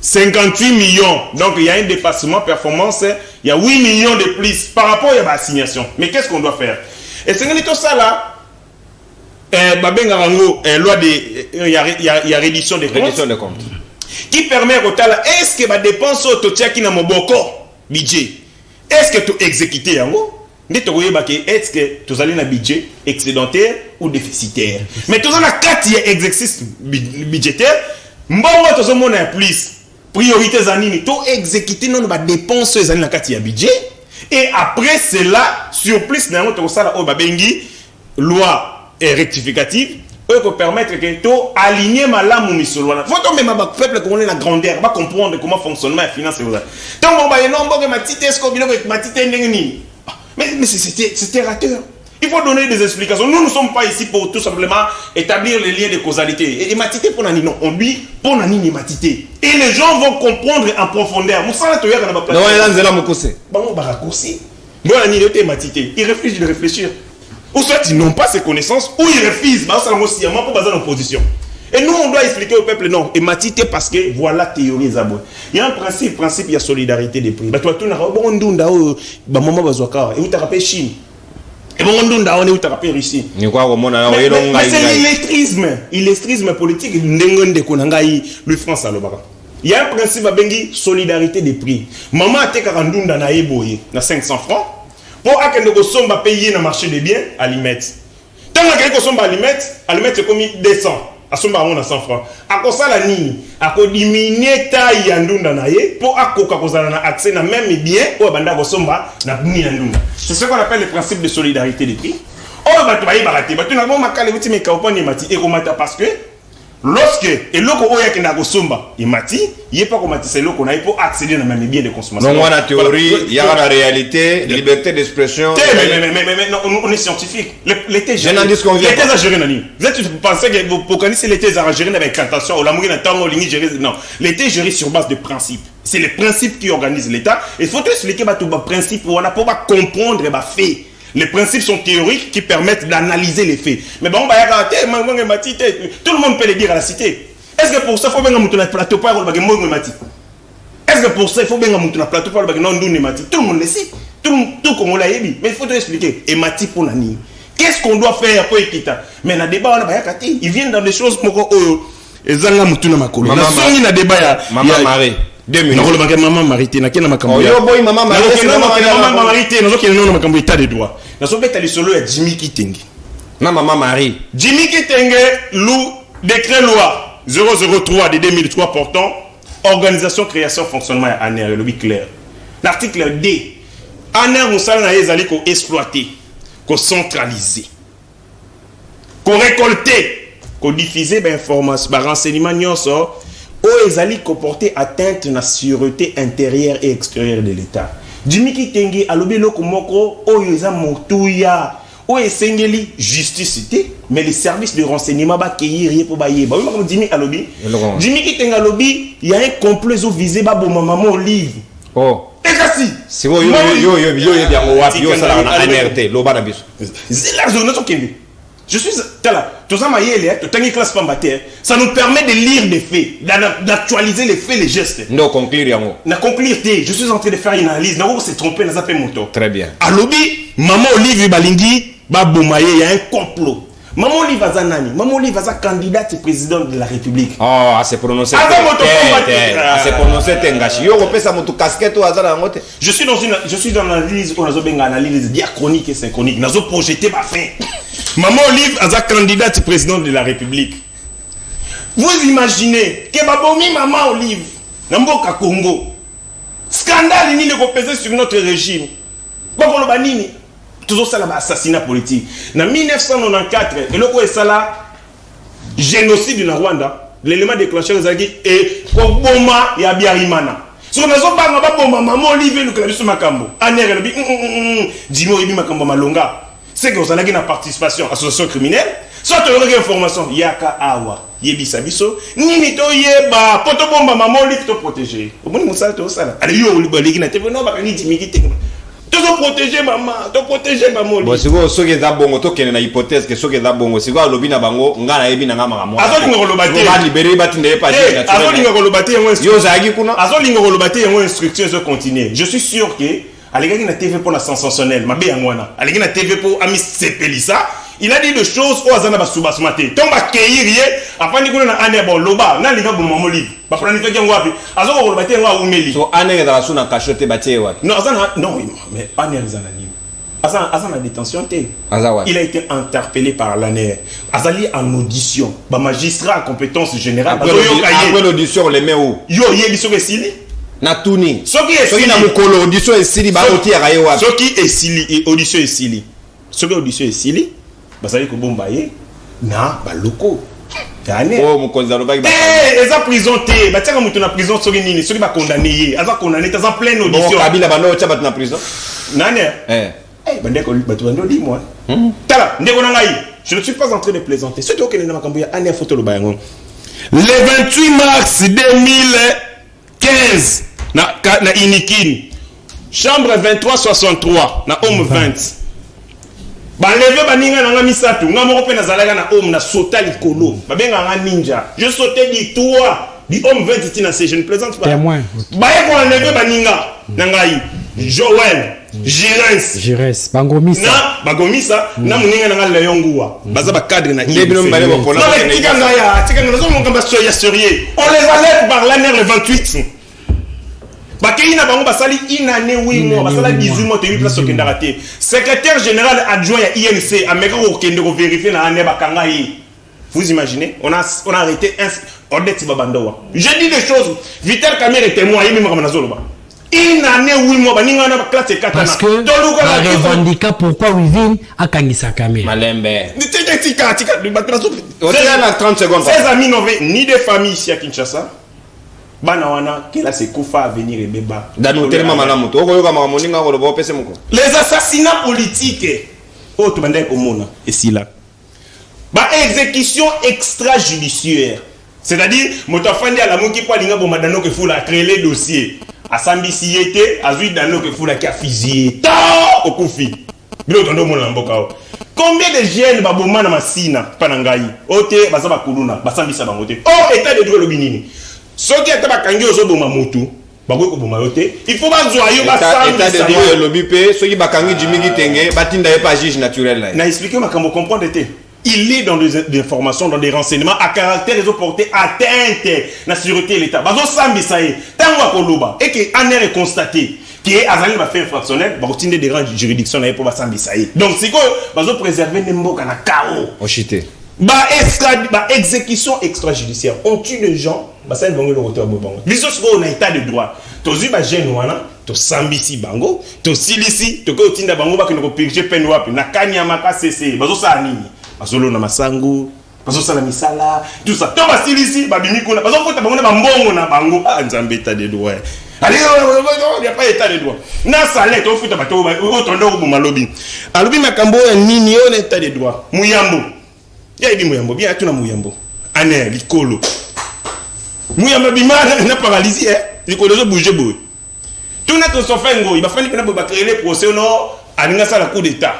58 millions donc il y a un dépassement performance il y a 8 millions de plus par rapport à la assignation mais qu'est-ce qu'on doit faire et c'est que tout ça là loi de il y a réduction des comptes qui permet au tala est-ce que ma dépense au totia qui na moboko budget est-ce que tu exécuter yango ndito koyeba ke est-ce que tu allez na budget excédentaire ou déficitaire mais tout ça la carte y exercice budgétaire mbongo to so mona plus priorité za nini to exécuter non ba dépense za na carte ya budget et après cela sur plus na to sala o babengi loi rectificative pour permettre que tout aligner malamu misolo wana faut tomber ma peuple connaît la grandeur va comprendre comment fonctionne la finance et voilà donc on va non bon ma petite est-ce qu'on biloko ma petite ndengeni mais c'était rateur il faut donner des explications nous ne sommes pas ici pour tout simplement établir les liens de causalité et matité pour nani non on dit pour nani matité et les gens vont comprendre en profondeur musala to yaka na ba place non ela nzela mukuse bango ba raccourci bon nani yote matité il réfléchit de réfléchir ou soit ils n'ont pas ces connaissances, ou ils refusent, bah, ça aussi, pour baser en opposition. Et nous, on doit expliquer au peuple, non, et matité parce que voilà théorie Zabo. Il y a un principe, il y a solidarité des prix. Bah, toi, tu n'as pas bon ndunda, bah, maman bazouaka, et où t'as rappelé Chine. Et bon ndunda, on est où t'as rappelé Russie. Mais c'est l'illettrisme politique, n'engonde konangai, lui France à l'obara. Il y a un principe à bengi, solidarité des prix. Maman a été karandunda na eboye, na 500 francs. Pour que somba payer dans le marché des biens, à l'imette. Tant que somba à l'imette c'est comme 200. À somba on a 100 francs. À cause ça la nini, à cause diminuer taille yandunda naie pour à cause na accès na même bien pour banda ko somba na ni yandunda. C'est ce qu'on appelle le principe de solidarité des prix. Oh ba to bayi barate, ba to na bon makale wuti me kaopani mati e komata parce que lorsque et loko oya ki na ko somba e mati, yé pas komati c'est loko na pour accéder na même bien de consommation. Non, la théorie, il y a la réalité, liberté d'expression. Mais non, on est scientifique. L'été géré. L'été a géré nani. Vous êtes pensez que pour connaître l'été a géré avec attention au l'amour d'un au ligne géré non. L'été géré sur base de principes. C'est les principes qui organisent l'État. Il faut expliquer bah tout bas principe on a pour comprendre bah fait. Les principes sont théoriques qui permettent d'analyser les faits. Mais bon, bah tout le monde peut le dire à la cité. Est-ce que pour ça il faut bien monter le plateau pour est-ce que pour ça il faut bien monter le plateau pour non tout le monde le sait. Tout comme on l'a dit. Mais il faut te expliquer. Et mati pour nani. Qu'est-ce qu'on doit faire pour équiter? Mais dans le débat on a ils viennent dans des choses pour ezanga mutuna makolo. Na songi na débat ya Maman Maré. 2 minutes. nakolobaka mama marité nakena makambo Yo boy mama marité mama marité nazokende nono makambo état de droit nazobeta lisolo ya Jimmy Kitenge na mama Marie. Jimmy Kitenge décret loi 003 de 2003 portant organisation création fonctionnement ya ANER le lobby clair l'article D ANER mosala na ezali ko exploiter ko centraliser ko récolter ko diffuser ba information ba renseignement nyonso o ezali ko porter atteinte na sûreté intérieure et extérieure de l'état. Jimmy Kitenge alobi loko moko oyo eza motuya o esengeli justice te mais les services de renseignement ba keyiri pour ba yeba oui comme Jimmy alobi Jimmy Kitenge alobi il y a un complot zo visé ba bon maman Olive Oh ekasi si yo bien wapi yo sala na NRT loba na biso zela zo na tokende. Je suis là, tout ça classe ça nous permet de lire des faits, d'actualiser les faits, les gestes. Non, conclure yango. Na conclure, je suis en train de faire une analyse. Na s'est trompé, na zappé moto. Très bien. À lobby, maman Olive Balingi, Babomaye, il y a un complot. Maman Olive Azanani, maman Olive Azan candidate président de la République. Oh, c'est prononcé. C'est prononcé Tengashi. Yo repère ça moto casquette ou Azan ngote. Je suis dans l'analyse, on a une analyse diachronique et synchronique. Nazo projeté ma fin. Maman Olive Azan candidate président de la République. Vous imaginez que Babomi maman Olive, Namboka Congo. Scandale ni le peser sur notre régime. Bakolo banini. Toujours ça l'assassinat politique. En 1994, et le quoi ça là génocide na Rwanda, l'élément déclencheur et Koboma et Abiyarimana. Si on a zomba ba bomba maman Olivier nous clavier sur makambo. Aner le bi Jimo ibi makambo malonga. C'est que ça n'a pas participation association criminelle. Soit tu aurais information yaka awa yebisa biso nini to yeba poto bomba maman Olivier to protéger. Au bon moussa to ça là. Allez yo Olivier na te non ba ni Jimmy Kitenge. Tu dois protéger maman, tu dois protéger maman. Bon, si vous soyez d'abord, tu as une hypothèse que soyez d'abord, si vous avez lobby na bango, ngana ebi na ngama ngamo. Azo lingo lobate. Vous va libérer batinde pas dire. Azo lingo lobate yango. Yo zagi kuna. Azo lingo lobate yango instruction zo continuer. Je suis sûr que alégaki na TV pour la sensationnelle, mabe yangwana. Alégaki na TV pour ami Sepelisa. Il a dit des choses au azana basuba smate. Tomba keiriye, afani kuna na ane bon loba, na linga bon maman Olive. Ba prendre fait yango wapi. Azo ko lobate yango umeli. So ane dans la suna cachote batie wapi. Non, azana non, mais ane azana ni. Azana détention té. Il a été interpellé par l'ANER. Azali en audition. Ba magistrat à compétence générale. Après l'audition les met où? Yo yebiso besili. Na tuni. Soki esili na mukolo audition esili ba oti araye wapi. Soki esili et audition esili. Soki audition esili. Bazali ko bombaye na baloko. Oh mukonza lobaki ba. Eza prison té. Ba tiaka mutu na prison soki nini? Soki ba condamné ye. Aza condamné ta en pleine audition. Bon Kabila bano tia bat na prison. Nane? Bandeko bato bando di moi. Tala, ndeko na ngai. Je ne suis pas en train de plaisanter. Ce qui est na makambo ya ane photo lo bayango. Le 28 mars 2015 na Inikini. Chambre 2363 na Homme 20. Baleve baninga na misatu nga moko pe nazalaka na Homme na sota likolo. Babenga nga ninja. Je sautais du toit du Homme 20 tina je ne plaisante pas. Témoin. Baye ko leve baninga na ngai. Joël Jires Bangomisa na muninga na ngala yongua baza ba cadre na ndebino mbale ba pona tika ngana zo mon kamba soya sérieux on les enlève par l'année le 28 bakeina bango basali inane 8 mois basala 18 mois te 8 place okenda raté secrétaire général adjoint ya INC ameka ko kende ko vérifier na ane bakanga yi. Vous imaginez, on a arrêté un Odette Babandoa. Je dis des choses, Vital Kamer est témoin, il m'a dit une année 8 mois, parce que la revendica pourquoi Wivin a Kangisa Kamer. Malembe. 30 secondes. 16 amis n'ont ni de famille ici à Kinshasa. Banawana, qui a ses koufa à venir et béba. Les assassinats politiques. Oh, tu m'as dit au monde. Et si là. Exécution extrajudiciaire. C'est-à-dire, motafandi à la moki pour l'inga bomadano que fout la créer les dossiers. A Sambisi yete, a Zui Dano que fout la cafisier. Ta au koufi. Combien de jeunes baboma na masina panangai? Ote basaba kuluna, basambisa bangote. Oh, état de droit le binini. Ce qui est abakangi ozo boma mutu. Il faut pas joyeux état de droit le lobby pe, ceux qui bakangi Jimmy Kitenge, batinda pas juge naturel là. Na expliquer ma comment comprendre été. il est dans des informations, dans des renseignements à caractère et porté atteinte à la sûreté de l'État. Bazo sambi saye, tango akoloba, et que ANR est constaté qui est Azali va faire fractionnel, va retirer des grandes juridictions pour sambi saye. Donc c'est quoi, bazo préserver n'importe na chaos. Oshité. Exécution extrajudiciaire. On tue des gens, ça ne va pas le retour bango. Biso on a état de droit. Tozi ba jeune wana, to sambisi bango, to silisi, to ko tinda bango ba ko purger peine wapi na kanyama ka cc. Bazo sa nini? Bazolo na masangu, bazo sala misala, tout ça. To ba silisi ba bimi kuna, bazo fota bango na mbongo na bango. Ah nzambe état de droit. Allez, il n'y a pas état de droit. Na salé to futa bato ba o tondo ko malobi. Alobi makambo ya nini on état de droit. Muyambo. Ya ibi muyambo, bien tuna muyambo. Ane likolo. Muyambo bimana na paralysie likolo zo bouger boy. Tuna to sofengo, il va falloir que na ba créer les procès no aninga ça la coup d'état.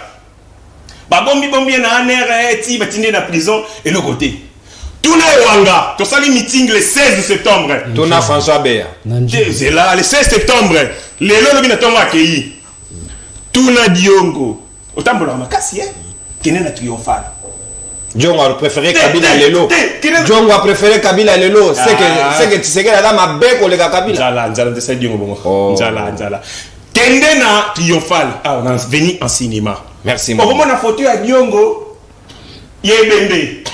Ba bombi na aner ti ba tinde na prison et le côté. Tuna wanga, to sali meeting le 16 septembre. Tuna François Béa. C'est là le 16 septembre. Les lolo bina tonga accueilli. Tuna Diongo. Otambola makasi kene na triomphal. Djongo a préféré Kabila Lelo. Djongo a préféré Kabila Lelo. C'est que tu sais que la dame a bec ou le Kabila. Nzala de ça Djongo bongo. Nzala. Kende na triomphal. Ah, on est venu en cinéma. Merci. Au moment na photo à Djongo, yebembe.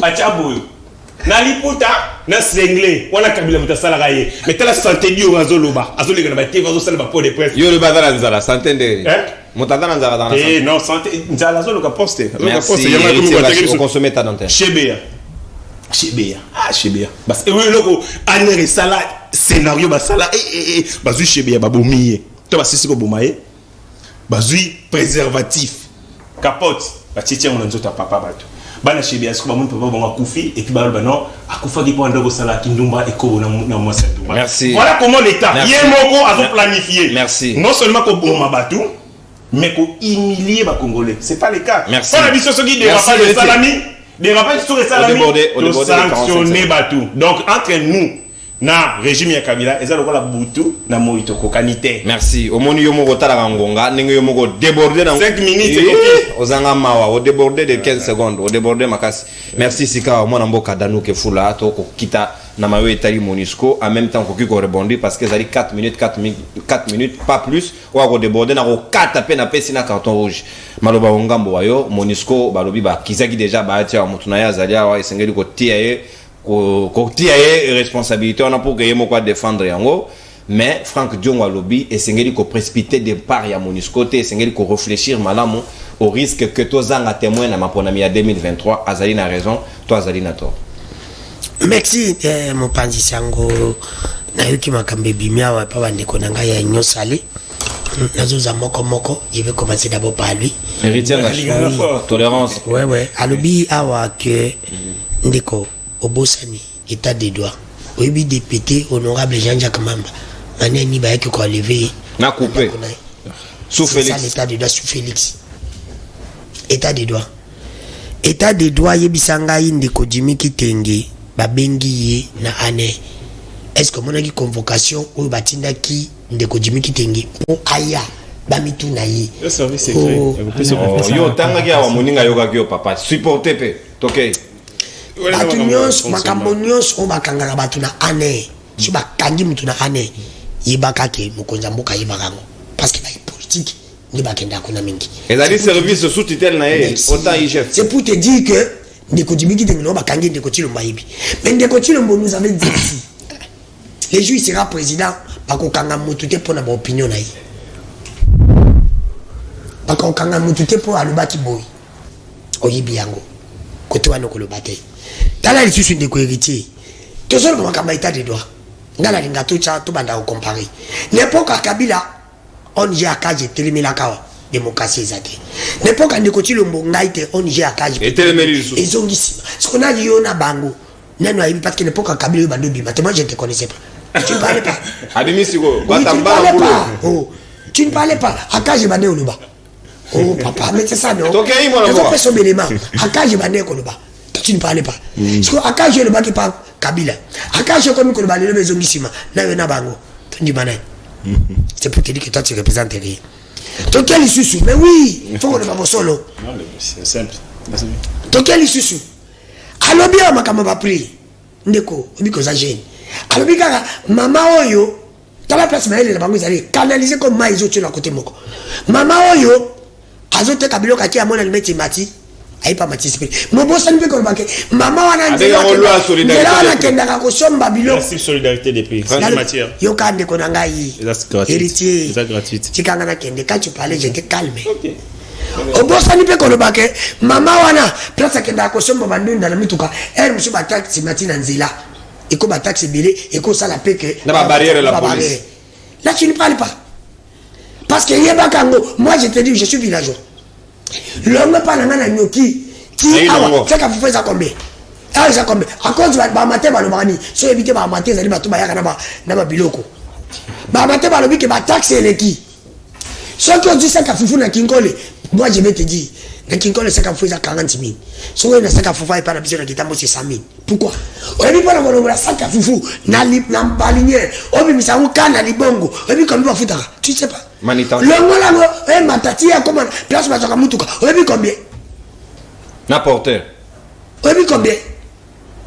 Achaboyo. Na liputa na sengle wana Kabila mutasala gaye. Mais tala santé dio azoloba. Azoleka na ba TV azosala ba po de presse. Yo le bazar Nzala santé de. Mutadana Nzala dans la santé. Non, santé Nzala azoloka poster. Merci. On consomme ta dentaire. Shebea. Ah Shebea. Parce que oui loko anere sala scénario ba sala bazui Shebea ba bomiye. To ba sisi ko bomaye. Bazui préservatif. Capote. Ba titia on nzota papa bato. Bana Shebea est-ce que ba mon papa ba kufi et puis ba non akufa ki po ndoko sala kindumba eko na mo ndumba. Merci. Voilà comment l'état yemoko a planifié. Merci. Non seulement ko boma bato mais qu'on humilie les Congolais. Ce n'est pas le cas. Merci. On a vu ce qui dérapage de salami, dérapage sur les salami, de sanctionner Batou. Donc, entre nous, na régime ya Kabila, et ça, le Boutou, na Moïto, Kokanité. Merci. Au moment où on a ngonga, on a débordé dans 5 minutes, aux Angamawa, on a débordé de 15 secondes, on a débordé Makasi. Merci, Sika, moi, Namboka Danou, Kefula, Toko, Kita, Namayo Etali Monisco, en même temps qu'on rebondit parce que ça dit 4 minutes, pas plus, ou à déborder, n'a 4 à peine à peine un carton rouge. Maloba Ongambo, Monisco, Balobi, Kizaki déjà, Batia, Motunaya, Zalia, et Sengeli, Kotiaye, responsabilité, on a pour gagner quoi défendre yango. Mais Franck Diongo lobby et Sengeli ko précipiter des parts ya Monisco et Sengeli ko réfléchir malamu au risque que tozanga témoin na maponami à 2023 Azali na raison toi Azali na tort. Merci mon panzi sango na yuki makambe bimia wa pa bande konanga ya nyosali nazoza moko je vais commencer d'abord par lui. Héritier tolérance. Ouais alobi awa que ndeko obosani état des droits oyebi député honorable Jean-Jacques Mamba mané ni ba ko lever na coupé sous Félix l'état des droits sous Félix état des droits yebisanga ndeko Jimmy Kitenge babengi ye na année est-ce que mon convocation ou batinda ki ndeko Jimmy Kitenge pour aya bamitu na ye le service secret yo tanga ki awa moninga yoka ki yo papa supporter pe toke batu nyonso makambo nyonso o bakangaka batu na année si bakangi mutu na année yebaka ke mokonzi mboka yebaka ngo parce que ba politique ni bakenda kuna mingi ezali service sous tutelle na ye autant y chef c'est pour te dire que ndeko Jimmy Kitenge no bakangi ndeko Chilombo yebi mais ndeko Chilombo nous avait dit les jours il sera président bakokanga mutu te pona ba opinion na ye bakokanga mutu te po alobaki boy oyebi yango kote wana koloba te tala lisusu ndeko héritier tozolo kwa kama état de droit ngala linga tocha to banda ko comparer l'époque à Kabila on j'ai akaje telemela kawa démocratie ezate l'époque ndeko Chilombo ngaite on j'ai akaje etelemeli ezongisi ce qu'on a dit na bango nano ayebi parce que l'époque à Kabila bando bima te moi je te connaissais pas tu ne parlais pas Abimisiko tu ne parlais pas akaje bande oloba oh papa mais c'est ça non tokei moi on fait son élément akaje bande oloba tu ne parlais pas parce que akaje le baki par Kabila akaje comme ko balelo bezongisima na na bango tondi banane c'est pour te dire que toi tu représentes rien toi quel susu mais oui faut qu'on ne pas solo non c'est simple tokeli susu alobi ya makambo ba pri ndeko obiko za jeune alobi kaka mama oyo tala place maele na bango ezali canaliser comme mai zo tuna côté moko mama oyo azoteka biloko akia mona limeti mati aipa matisipe mobosa nipe ko banke mama wana nzela kendaka kosomba biloko merci solidarité des pays grande matière yo kande ko nangai héritier c'est gratuit tikanga na kende quand tu parles je te calme obosa nipe ko banke mama wana place kendaka kosomba bandunda na mituka musu ba taxi matina nzela eko ba taxi belé eko sala peke na ba barrière la police là tu ne parles pas parce que yeba kango moi je te dis je suis villageois l'homme pas na nyoki ti awa c'est ka fufu za combien ah za combien à cause ba matin ba lobani so éviter ba matin zali ba to ba yaka na ba biloko ba matin ba lobi ke ba taxe eleki so que tu sais ka fufu na kinkole moi je vais te dire na kinkole c'est ka fufu za 40 000 so que na c'est ka fufu pas na biso na kitambo c'est 100 000 pourquoi obi pas na bonobra ça ka fufu na balinière obi misango kana libongo obi comme ba futaka tu sais pas longo lango matati ya comment place bazaka mutuka obi combien na porteur obi combien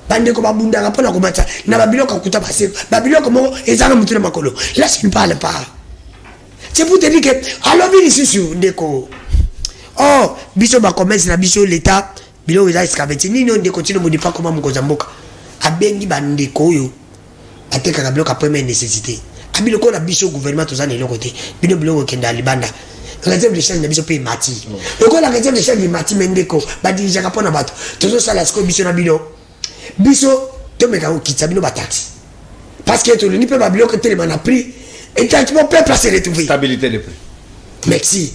bande ko babundaka pona ko matsa na babiloko kuta base babiloko mo ezana mutu na makolo là je ne parle pas c'est pour te dire que alobi lisusu ndeko oh biso ba commerce na biso l'état bilo eza escaveti nino ndeko tino mo pas comment mukoza mboka abengi bandeko yo ateka biloko première nécessité abiloko na biso gouvernement tozana eloko te bino biloko kenda libanda réserve de change na biso pe mati eko la réserve de change de mati mendeko ba dirija ka pona bato tozo sala sko biso na bino biso to meka ko kitsa bino ba taxi parce que to ni pe ba biloko tellement na prix et tant que peut placer les trouver stabilité de prix merci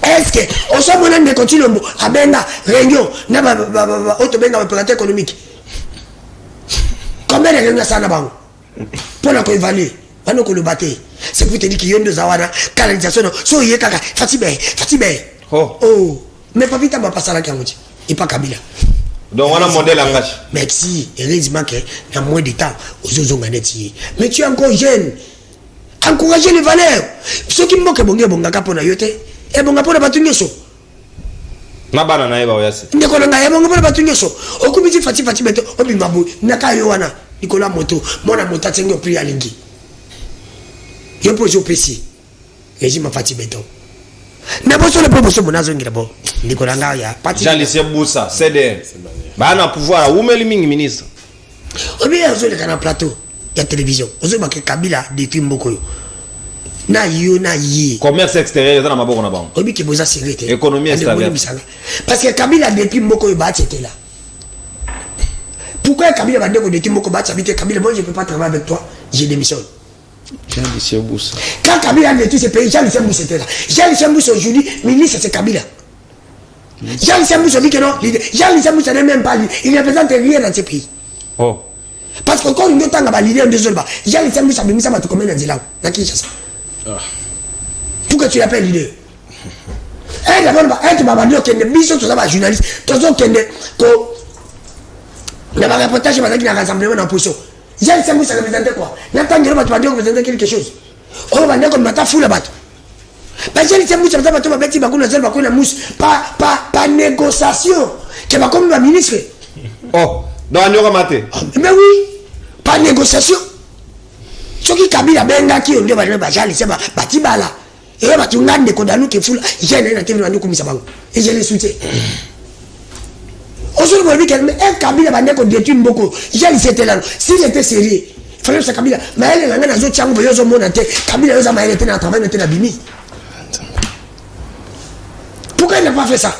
est-ce que on soit monnaie de continuer abenda réunion na ba auto benga opérateur économique combien de réunions ça na bango pour la évaluer bano ko le battre c'est pour te dire qu'il y a une zawana canalisation so yé kaka fatibé oh mais pas vite ba passer la kangoji et pas Kabila donc on a modèle langage merci heureusement que dans moins de temps aux autres neti mais tu es encore jeune encourager les valeurs ceux qui moque bonge bonga kapona yote e bonga pona batunyeso na bana na eba oyasi ndeko na ya bonga pona batunyeso okubiti fati beto obi mabu nakayo wana Nicolas moto mona mota tengo pri alingi yo pojo pesi régime fati beto na boso le promotion monazo ngira bo Nicolas ngaya parti Jalisi Boussa CDR bana pouvoir umeli mingi ministre obi azo le kana plateau ya télévision ozo make Kabila depuis mboko na yo na yi commerce extérieur dans maboko na bango obi ke boza sécurité économie extérieure parce que Kabila depuis mboko yo ba était là. Pourquoi Kabila va dire que depuis mboko ba habiter Kabila moi je peux pas travailler avec toi j'ai démissionné Jalisi Boussa quand Kabila a tout ce pays Jalisi Boussa était là Jalisi Boussa aujourd'hui ministre c'est Kabila Jalisi Boussa dit que non Jalisi Boussa n'est même pas il ne représente rien dans ce pays oh parce que quand nous tanga ba leader de zone Jalisi Boussa bimisa ba to combien dans là na Kinshasa pourquoi tu l'appelles leader eh d'abord tu vas dire que les biso tout ça ba journaliste tout ça que ko na ba reportage ba na rassemblement en position Jalisi Boussa représente quoi n'attendre ba tu vas dire représenter quelque chose on va dire comme mata foule ba ba Jalisi Boussa ba to ba beti ba kuna zone ba kuna mousse pas négociation que ba comme ba ministre oh dans Nyora Maté mais oui pas négociation soki Kabila benga ki onde ba Jalisi ba batibala et ba tungande ko danu ke fula jene na tv bandu kumisa bango et je les soutiens aujourd'hui on dit que un Kabila bande ko détruire mboko Jalisi était là s'il était sérieux il fallait que Kabila mais elle nga na zo tiango yo zo mona te Kabila yo za ma était na travail était na bimi pourquoi il n'a pas fait ça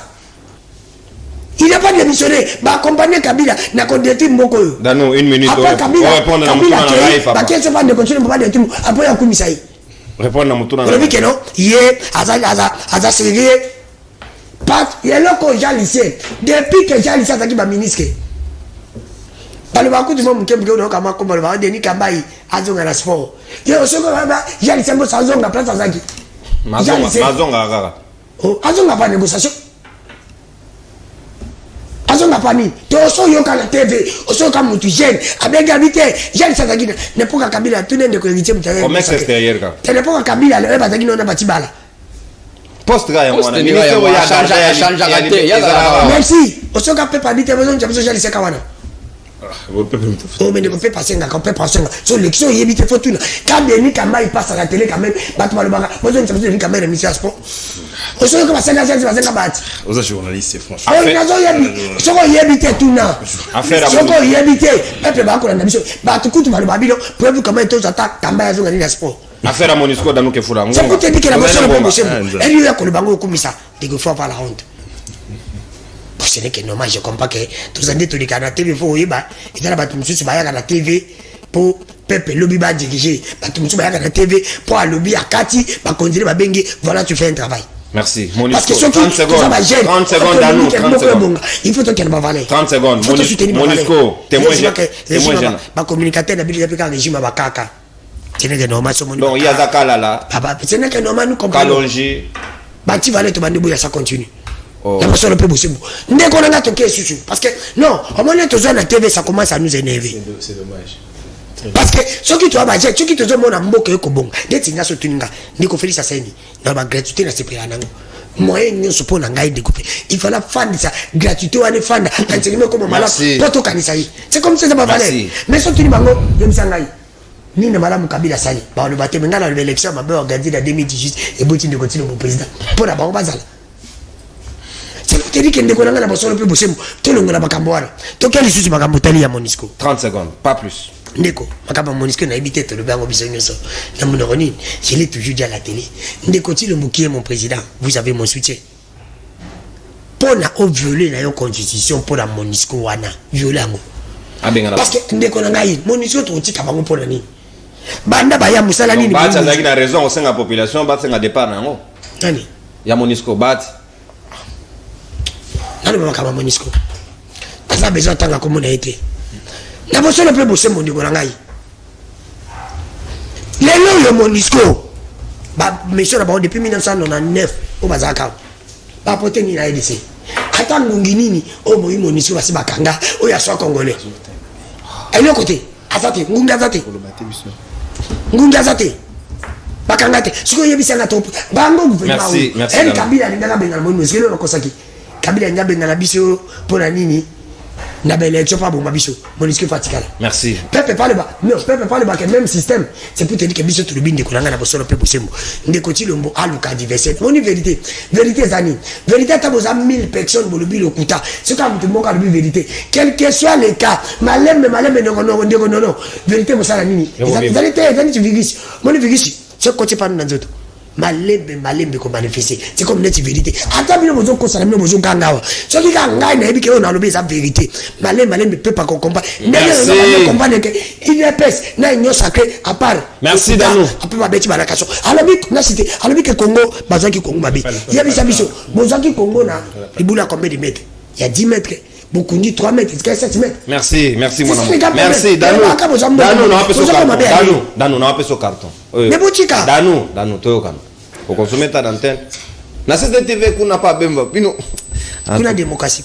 il n'a pas démissionné ba accompagner Kabila na ko détruire mboko dans une minute après Kabila répondre à mon tour ba qu'est-ce va de continuer pas détruire après ya kumisa yi répondre à mon tour on dit que non hier aza sérieux pas il est là que Jalisi depuis que Jalisi a ba ministre ba le ba ku du mo mkembe no kama ko ba Denis Kambai azonga na sport yo soko ba Jalisi mbo azonga place azaki mazonga kaka oh azonga pas négociation azonga pas ni to so yo kala TV oso ka mutu jeune abega habité Jalisi azaki ne poka Kabila tout ne ko héritier mutare commerce extérieur ka te ne poka Kabila le ba zaki no na batibala poste ga yango wana Poste ministre yango, ya change raté, ya merci osoka pe pa dite besoin jabiso jali seka wana oh mais ne peut pas senga quand peut pas senga so l'élection y éviter faut tout quand Denis Kamba il passe à la télé quand même battement le baga besoin jabiso Denis Kamba émission sport osoka ko basenga jali basenga bat aux journalistes franchement ah nazo yebi soko yebite tout na affaire soko yebite pepe ba ko na biso ba tukutu ba babilo preuve comment tous attaque Kamba ya zonga ni sport affaire à Monisco dans nous que fura c'est pour te dire que la motion peut bosser elle lui a ko le bango komisa de ko faut pas la honte. Ce n'est que normal, je comprends que tous les gens qui ont la TV, il faut y aller. Il y a des gens qui ont la TV pour peuple lobby va diriger. Des gens qui ont la TV pour un lobby à Kati, pour continuer à bengue. Voilà, tu fais un travail. Merci. Parce que ceux qui 30 secondes. 30 secondes à nous. 30 secondes. Il faut qu'il y ait une valeur. 30 secondes. Monisco, témoin jeune. Ma communicateur n'a pas de régime à Bakaka. Ce n'est que normal. Donc, il y a Zakala là. Ce n'est que normal, nous comprenons. Kalonji. Bati valeur, tu vas nous ça continue. La personne peut bosser. Dès qu'on a toqué sur parce que non, au moment où tu as la TV, ça commence à nous énerver. C'est dommage. Parce que ceux qui te ont badgé, ceux qui te ont mon amour que bon, dès que tu as ce tuninga, Nico Félix a saigné. Non, ma gratuité n'a pas été moyen nous se pose en gaï découpé. Il fallait faire ça. Gratuité ou aller faire enseignement comme malade. Pas tout canisaï. C'est comme ça, c'est pas valé. Mais ce tu dis, mango, il me s'engaille. Ni ne madame Kabila Sali. Par le bâtiment, dans l'élection, ma mère organisée en 2018 et Boutine de continuer mon président. Pour la banque basale. Tu dis que nous avons besoin de plus de tout le monde a besoin de quel est le makambo tali ya Monisco 30 secondes, pas plus. Ndeko, makambo Monisco n'a habité tout le bango bisognoso. Na monoroni, je l'ai toujours dit à la télé. Ndeko ti le moukier mon président, vous avez mon soutien. Pour na violer la constitution pour la Monisco wana, violer ngo. Parce que ndeko na ngai, Monisco to tika bango pour nani. Banda ba ya musala nini. Ba tsa zaki na raison au sein de la population, ba tsa départ nango. Nani? Ya Monisco bat. Nani makama Monisco asa besoin tanga komona été na boso le peu bosser mon ndeko na ngai lelo yo Monisco ba monsieur na ba depuis 1999 o bazaka ba pote ni na EDC ata ngungi nini o moyi Monisco basi bakanga o ya so congolais ayo côté azate ngungi azate ngungi azate bakanga te siko yebisa na top bango gouvernement merci elle Kabila ndanga benga Monisco le kosaki Kabila nyabe na biso pour la nini na belle élection pas bon biso Monisco fatikala merci pepe parle ba non pepe parle ba que même système c'est pour te dire que biso tout le binde ko nga na bosolo pe bosembo ndeko ti lombo aluka diverser on dit vérité zani vérité ta boza 1000 personnes bolobi le kuta c'est comme tout le monde a le vérité quel que soit le cas malem non vérité mo sala nini vérité zani tu vigis mon vigis c'est côté pas dans nzoto malembe ko manifester c'est comme net vérité ata bino bozo ko sala bino bozo kangawa so ki kanga na ebi ke on a lobe sa vérité malembe peut pas comprendre ne comprendre que il est pes na union sacré à part merci Danou après ba beti balakaso alobi na cité alobi ke Congo bazaki Congo mabe ya bisa biso bozaki Congo na ibula combien de mètres il y a 10 mètres beaucoup dit 3 mètres il y a 7 mètres merci mon amour merci Danou non a peso carton Danou non a peso carton mais botika Danou to kan au consommer ta d'antenne na cette TV qu'on n'a pas bemba pino kuna démocratie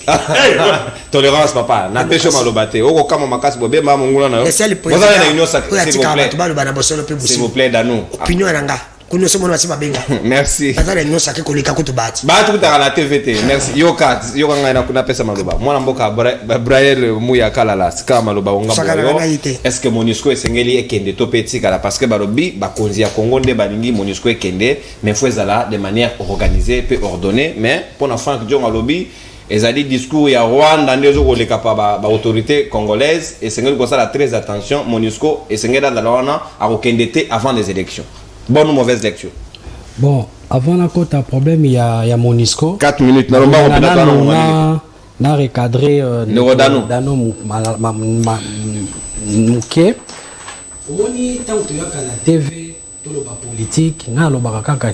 tolérance papa na peso malobate oko kama makasi bo bemba mongula na yo boza na union sacrée s'il vous plaît Danou opinion nanga kuno somo na siba benga merci bazala union sacrée koleka kutu bati batu kutaka na TVT merci yoka ngana kuna pesa maloba mwana mboka Braille muya kala la ska maloba ngamba yo est-ce que Monisco esengeli ekende to petika la parce que barobi bakonzi ya Congo nde balingi Monisco ekende mais faut ezala de manière organisée peu ordonnée mais pour na Frank Dion alobi ezali discours ya Rwanda ndezo koleka pa ba autorité congolaise esengeli ko sala très attention Monisco esengeli dans wana akokende te avant les élections. Bonne ou mauvaise lecture? Bon, avant la côte, un problème, il y a Monisco. 4 minutes, on a recadré Dano Mouké. On tant que la TV, tout le bas politique, on a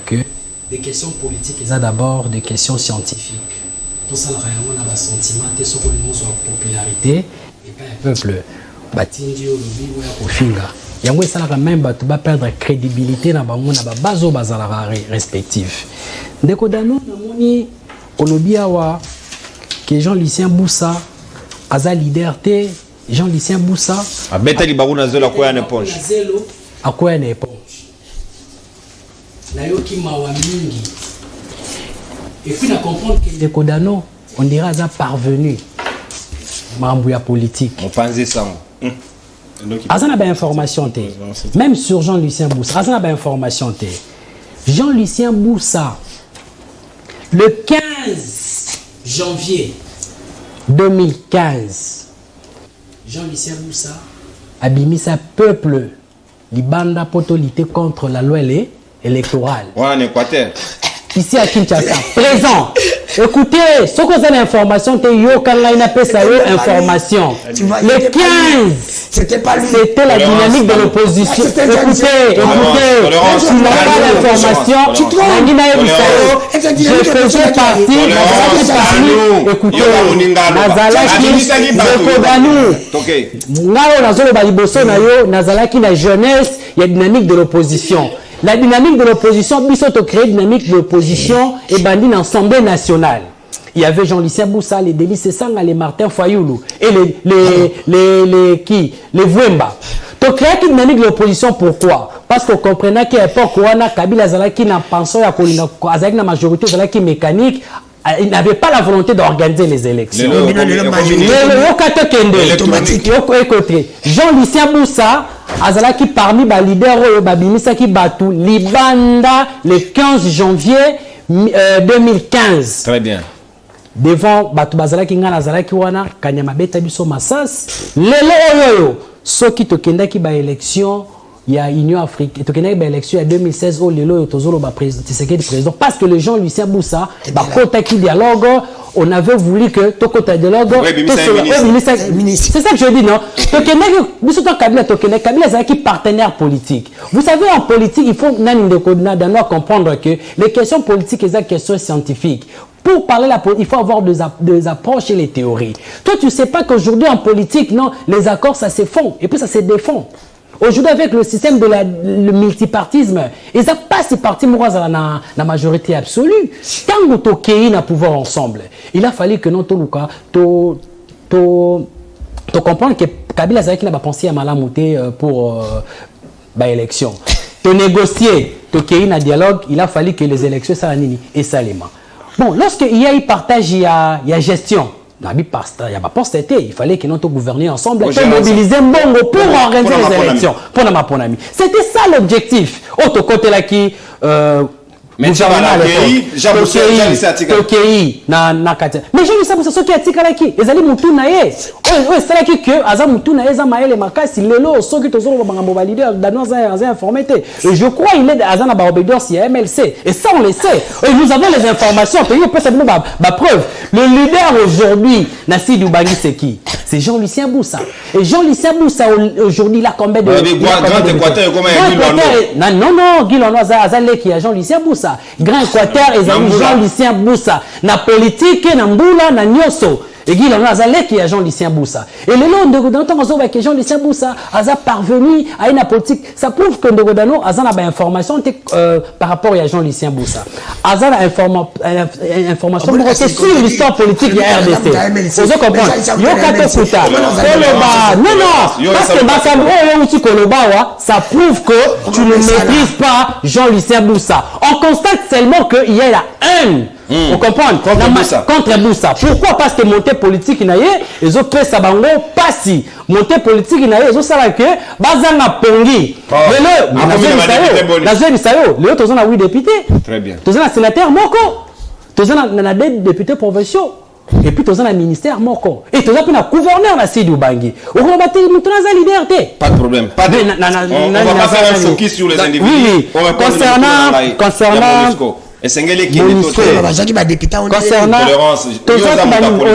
que des questions politiques, et ça d'abord des questions scientifiques. Tout ça, on a un sentiment, tout ce que nous avons popularité, et pas un peuple, Batindi, au Finga. Yango ça la même tu vas perdre crédibilité na bango na bazo bazala respectif ndeko Dano na moni olobia wa que Jean-Lucien Boussa aza liberté Jean-Lucien Boussa abeteli baguna zelo akoya na éponge akoya na éponge na yoki mawa mingi Et puis, on comprend que les Kodano, on dirait qu'ils sont parvenus. Mambouya politique. On pense ça. Azan a bien information. Même sur Jean-Lucien Boussa. Azan a bien information. Jean-Lucien Boussa, le 15 janvier 2015, Jean-Lucien Boussa a bimi sa peuple Libanda poto lutter contre la loi électorale. Ouais, en Équateur. Ici à Kinshasa, présent. Écoutez, ce que vous avez l'information, information. Le 15, c'était pas lui. C'était la dynamique de l'opposition. Écoutez, tu n'as pas l'information. Je faisais partie. Écoutez, Nazalaki, Nazalaki, la jeunesse, il y a dynamique de l'opposition. La dynamique de l'opposition, Bissot créé dynamique de l'opposition et bandit l'Assemblée nationale. Il y avait Jean-Lucien Boussa, les Délices Sanga, les Martin Fayoulou et les Vwemba. Donc, créé une dynamique de l'opposition, pourquoi? Parce qu'on comprenait qu'à l'époque, Kabila Zalaki n'a pensé à la majorité Zalaki mécanique. Il n'avait pas la volonté d'organiser les élections. Jean-Lucien Boussa, Azalaki parmi les leaders Babimisaki Batou, Libanda le 15 janvier 2015. Très bien. Devant Batou Bazalaki Ngana Azalaki Wana, Kanyama Beta Biso Massas, Lelo Soki Tokendaki ba élection. Il y a Union Africaine, il y a une élection en 2016 où le président parce que les gens Lucien Boussa, qui dialogue, on avait voulu que Tokota dialogue. C'est ça que je dis, non? Kabila c'est un partenaire politique. Vous savez, en politique, il faut comprendre que les questions politiques et les questions scientifiques. Pour parler il faut avoir des approches et les théories. Toi, tu ne sais pas qu'aujourd'hui en politique, non, les accords, ça se font et puis ça se défend. Aujourd'hui, avec le système de le multipartisme, ils n'ont pas ces partis dans la majorité absolue. Tant que tu as pouvoir ensemble, il a fallu que nous comprendre que Kabila Zaki n'a pas pensé à Malamouté pour l'élection. Tu négocier, tu as un dialogue, il a fallu que les élections soient et salement. Bon, lorsqu'il y a eu partage, il y a gestion. Il y a pas posté, il fallait que nous gouvernions ensemble et mobiliser Mbongo pour organiser les élections. Pour ma ami. C'était ça l'objectif. Autre côté là qui mais je ne sais pas ce qui est atikalaki. Ils allaient mutu nae. C'est là que aza mutu nae za maele makasi lelo so qui tozo ba ngamba leader danoza informé. Et je crois il est azana ba obédience il y a MLC. Et ça on le sait. Et nous avons les informations. Il peut savoir ba preuve. Le leader aujourd'hui Nassidi Ubangi c'est qui? C'est Jean-Lucien Boussa. Et Jean-Lucien Boussa aujourd'hui il a combien de Grand Équateur comme non, Guilano azale qui a Jean-Lucien Boussa. Grand Équateur et Jean-Lucien Boussa. Na politique, na mbula, na nyoso. Et Guy Lano Azalé qui a Jean-Lucien Boussa. Et le long de Godano, on voit que Jean-Lucien Boussa a parvenu à une politique. Ça prouve que de Godano, Azan a information par rapport à Jean-Lucien Boussa. Azan a information sur l'histoire politique de la RDC. Vous comprenez? Non, parce que ça prouve que tu ne maîtrises pas Jean-Lucien Boussa. On constate seulement qu'il y a la haine. On comprend contre Boussa. Pourquoi? Parce que montée politique il y a les autres presse bango pas si montée politique il y a les autres ça que bazanga pongi le autres ont 8 députés. Très bien. Tous ont sénateur moko. Tous ont des députés provinciaux. Et puis tous ont un ministère moko. Et tous ont un gouverneur na Sidi Ubangi. On va battre nous la liberté. Pas de problème. Pas de on va passer un focus sur les individus. Oui. Concernant concernant on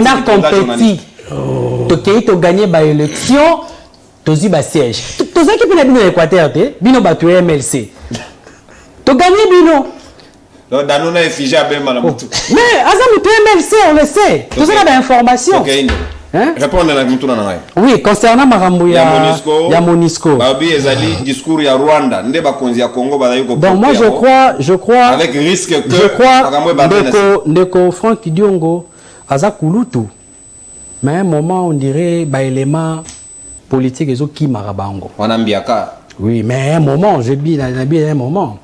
a compétit tu gagné par élection tu as siège tu as qui peut être dans l'Équateur bino batu MLC tu gagné bino dans nos figé à ben malamutu mais azam tu MLC on le sait tu as l'information répondre à la oui concernant Marambo ya Monisco babi ezali discours ya Rwanda nde bakonzi ya Congo bala yuko donc moi je crois avec risque que je crois ndeko Franck Diongo aza kulutu mais à un moment on dirait ba élément politique ezo ki marabango wanambiaka oui mais à un moment je dis un moment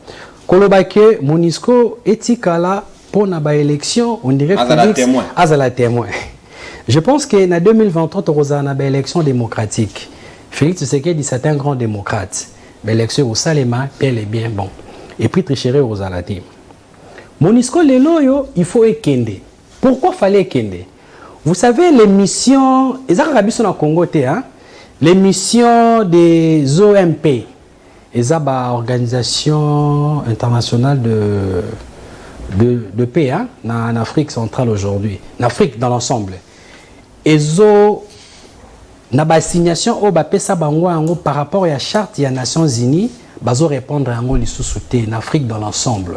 kolobake Monisco etikala pour la élection, on dirait Félix Azala témoin. Je pense que en 2023, on a une élection démocratique. Félix Tshisekedi, c'est un grand démocrate. L'élection au Salema, elle est bien bon. Et puis, Trichéré aux Alati. Monisco Leloyo, il faut ekende. Pourquoi fallait ekende? Vous savez, les missions, les Congo, les missions des OMP, les Organisation internationale de paix en Afrique centrale aujourd'hui, en Afrique dans l'ensemble. Et na ba signation au ba pesa bango ango par rapport à la charte des Nations Unies, bazo répondre ango li sous-souté en Afrique dans l'ensemble.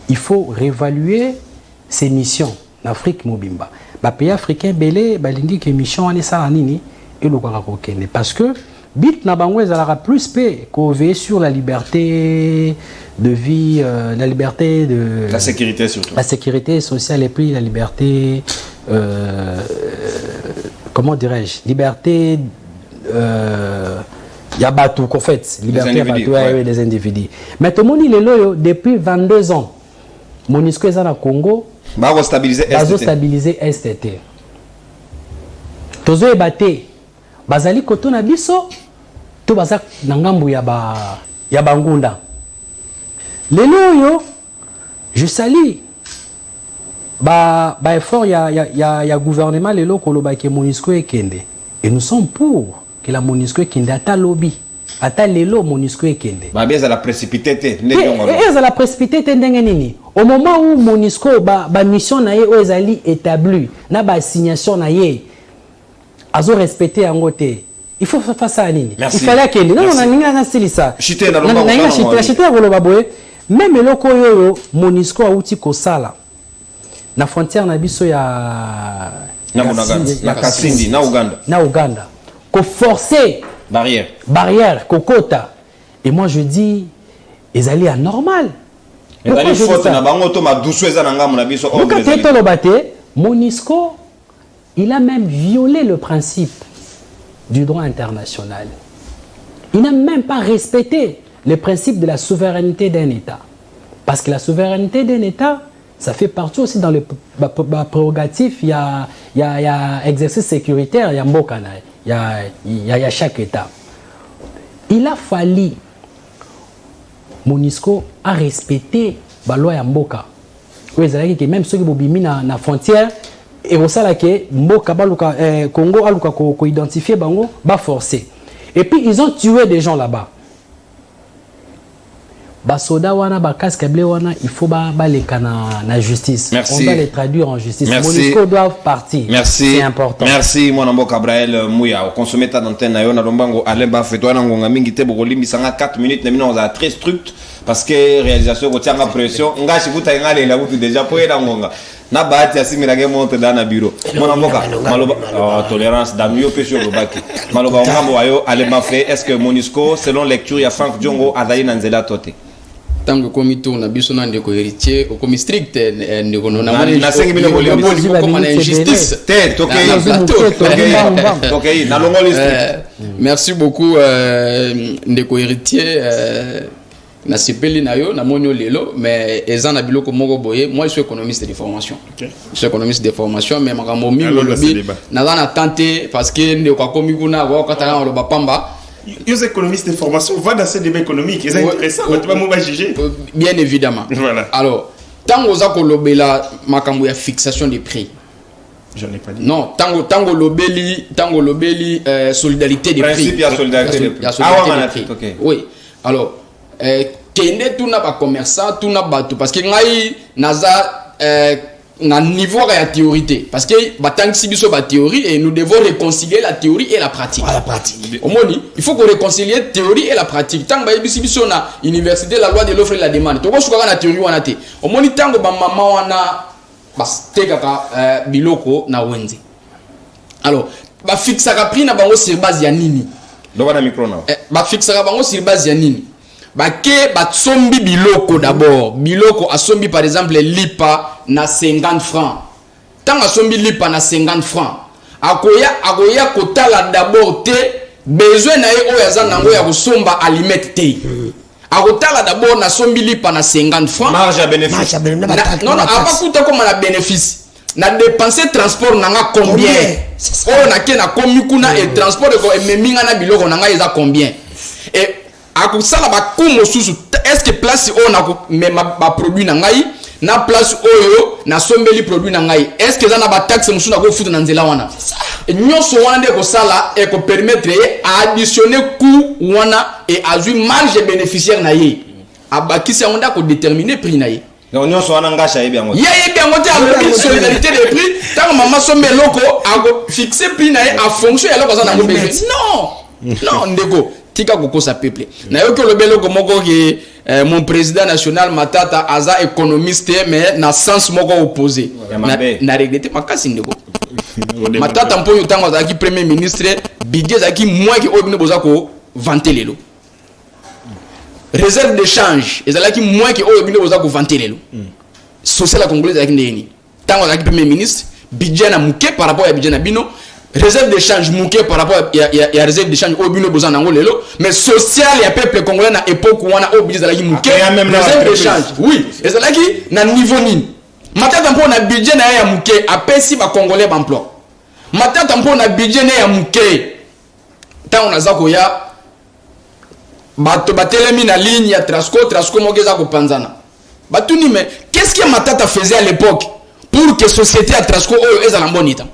Il faut réévaluer ces missions en Afrique mobimba. Ba pays africain belé ba lingi que mission ani sala nini et le kwa kokende parce que bit na bango ezalaka plus paix qu'on veille sur la liberté de vie, la liberté de la sécurité surtout. La sécurité sociale et puis la liberté comment dirais-je, liberté Yabatou, en fait, liberté des individus. Mais tout le monde, il est là depuis 22 ans. Monisco est au Congo. Va stabiliser STT. Tozo ebate. Bazali koto na biso. To bazak nangambu ya bangunda. Lelo yo, je salue. Effort, il y a gouvernement lelo koloba ke Monisco et Kende. Et nous sommes pour que la Monisco et Kende ata lobby. Ata lelo Monisco et Kende. Ba bien ça la précipité. Ça la précipité ndenge nini. Au moment où Monisco ba mission na ye o ezali établi, na ba assignation na ye azo respecter en côté. Il faut faire ça nini. Il fallait Kende. Non on a ninga na silisa. Chité na lomba. Chité koloba boye. Même eloko yo Monisco a uti ko sala. Na frontière na biso ya Kasindi na Uganda ko forcer barrière kokota et moi je dis ezali anormal ezali faute na bango to madusu eza na ngamu na biso Monisco il a même violé le principe du droit international. Il n'a même pas respecté le principe de la souveraineté d'un État parce que la souveraineté d'un État ça fait partie aussi dans les prérogatives, il y a exercice sécuritaire, il y a Mbokana, il y a chaque État. Il a fallu, Monisco a respecté la loi Mboka. Même ceux qui ont mis dans la frontière, et au sein que Mboka, Congo, a identifié Bango, va forcer. Et puis ils ont tué des gens là-bas. Basoda wana bakas kable wana il faut les na justice. Merci. On doit les traduire en justice. Merci. Monisco doivent partir. Merci. C'est important. Merci mon ambo Gabriel Mouya au consommer ta d'antenne na yo na lombango Alemba fetwa na ngonga mingi te bokolimbi sanga 4 minutes na mino za très strict parce que réalisation ko tianga pression ngashi buta ngale la butu déjà pour na ngonga na bahati asimira ke monte dans na bureau mon ambo maloba tolérance damio pesho lobaki maloba ngambo ayo Alemba fait est-ce que Monisco selon lecture ya Frank Diongo azali na nzela tote tango komito na biso na ndeko héritier okomi strict ndeko na na 5 minutes comme na injustice tête OK na longoli strict merci beaucoup ndeko héritier na sipeli na yo na monyo lelo mais ezana biloko moko boye moi je suis économiste de formation je suis économiste de formation mais makambo mingi lobi na na tenter parce que ndeko akomi kuna wa katanga lo bapamba. Les économistes de formation vont dans ce débat économique. C'est intéressant, mais tu vas me juger. Bien évidemment. Voilà. Alors, tant que ça lobela makambo ya fixation des prix. J'en ai pas dit. Non, tango lobeli solidarité des prix. Principe ya solidarité des prix. Okay. Oui. Alors, kende tout na ba commerçant, tout na bato parce que ngai naza na niveau de la théorie parce que biso ba théorie et nous devons réconcilier la théorie et la pratique. La pratique. Au moni, il faut qu'on réconcilie la théorie et la pratique. Tant que biso na université la loi de l'offre et la demande. To ko suka na théorie wana te. Au moni tango ba mama wana bastekaka biloko na wenze. Alors, ba fixaka prix na bango sur base ya nini? Do wana micro na. Ba fixaka bango sur base ya nini? Bake batsombi biloko d'abord. Biloko asombi par exemple lipa na 50 francs. Tant asombi lipa na 50 francs. Akoya kotala d'abord te besoin na ye oyo aza nango ya kosomba alimete te. akotala d'abord na sombili pa na 50 francs marge à bénéfice. non abakuta comme na bénéfice na dépenser transport nanga combien oh na ke na komikuna et transport ko ememinga na biloko nanga eza combien et akusala ba kumo susu est-ce que place o na ko mema ba produit nangai na place oyo na sombeli produit nangai est-ce que za na ba taxe musu na ko futa na nzela wana nyonso wana nde ko sala et ko permettre additionner coût wana et azui marge bénéficiaire na ye abakisi onda ko déterminer prix na ye. Donc nous sommes en engagé et bien moi. Il y a bien une solidarité des prix. Tant que maman somme loco a fixé prix na a fonction alors que ça n'a pas besoin. Non, ndeko. Tika koko sa peuple. Na yo que le belo ko moko ki mon président national Matata aza économiste mais na sens moko opposé. Na regretté makasi ndeko. Matata mponyo tango za ki premier ministre budget za ki moins ki obino boza ko vanter lelo. Réserve d'échange et là qui moins que au bino oza ko vanter lelo social la congolaise avec ndeni tango la premier ministre budget na muke par rapport à budget na bino réserve d'échange muke par rapport à réserve d'échange au bino boza nango lelo mais social ya peuple congolais na époque wana au budget la qui muke réserve d'échange oui et là qui na niveau nini matata mpo na budget na ya muke apesi ba congolais ba emploi matata mpo na budget na ya muke tango na zako ya bato batelemi na ligne ya Trasco mokeza ko panzana batuni mais qu'est-ce que Matata faisait à l'époque pour que société à Trasco oyo ezala bonita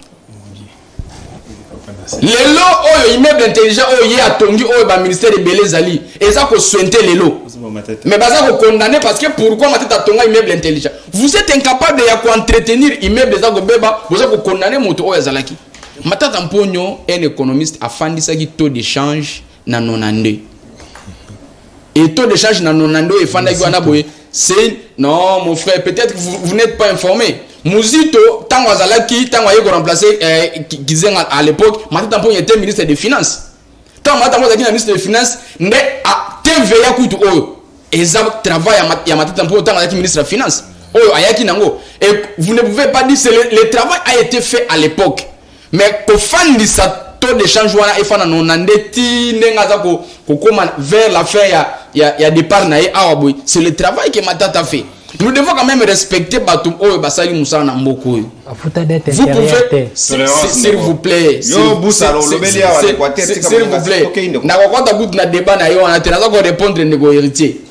lelo oyo immeuble intelligent oyo ye atongi oyo ba ministère de belezali eza ko souhaiter lelo mais baza ko condamner parce que pourquoi Matata tonga immeuble intelligent vous êtes incapable de ya ko entretenir immeuble za ko beba vous êtes ko condamner moto oyo ezalaki Matata Mponyo un économiste afandisa ki taux d'échange na 92 et taux d'échange na 92 et fanda ki wana boye c'est non mon frère peut-être que vous n'êtes pas informé Muzito tango azalaki tango aye ko remplacer Kizenga à l'époque Matata Mponyo était ministre des finances tango Matata Mponyo était ministre des finances nde a TVA kutu oyo eza travail ya Matata Mponyo tango azalaki ministre des finances oyo ayaki nango et vous ne pouvez pas dire que le travail a été fait à l'époque mais ko fandisa taux d'échange wana efana nonandeti ndenga za ko koma vers la fin ya départ na awa boy c'est le travail que Matata fait. Nous devons quand même respecter batum oyo basali musana na mboko oyo. Vous pouvez s'il vous plaît. Yo busalo lobeli awa Équateur tika s'il vous plaît. Na ko kwata bout na débat na yo na tena za ko répondre ndeko héritier.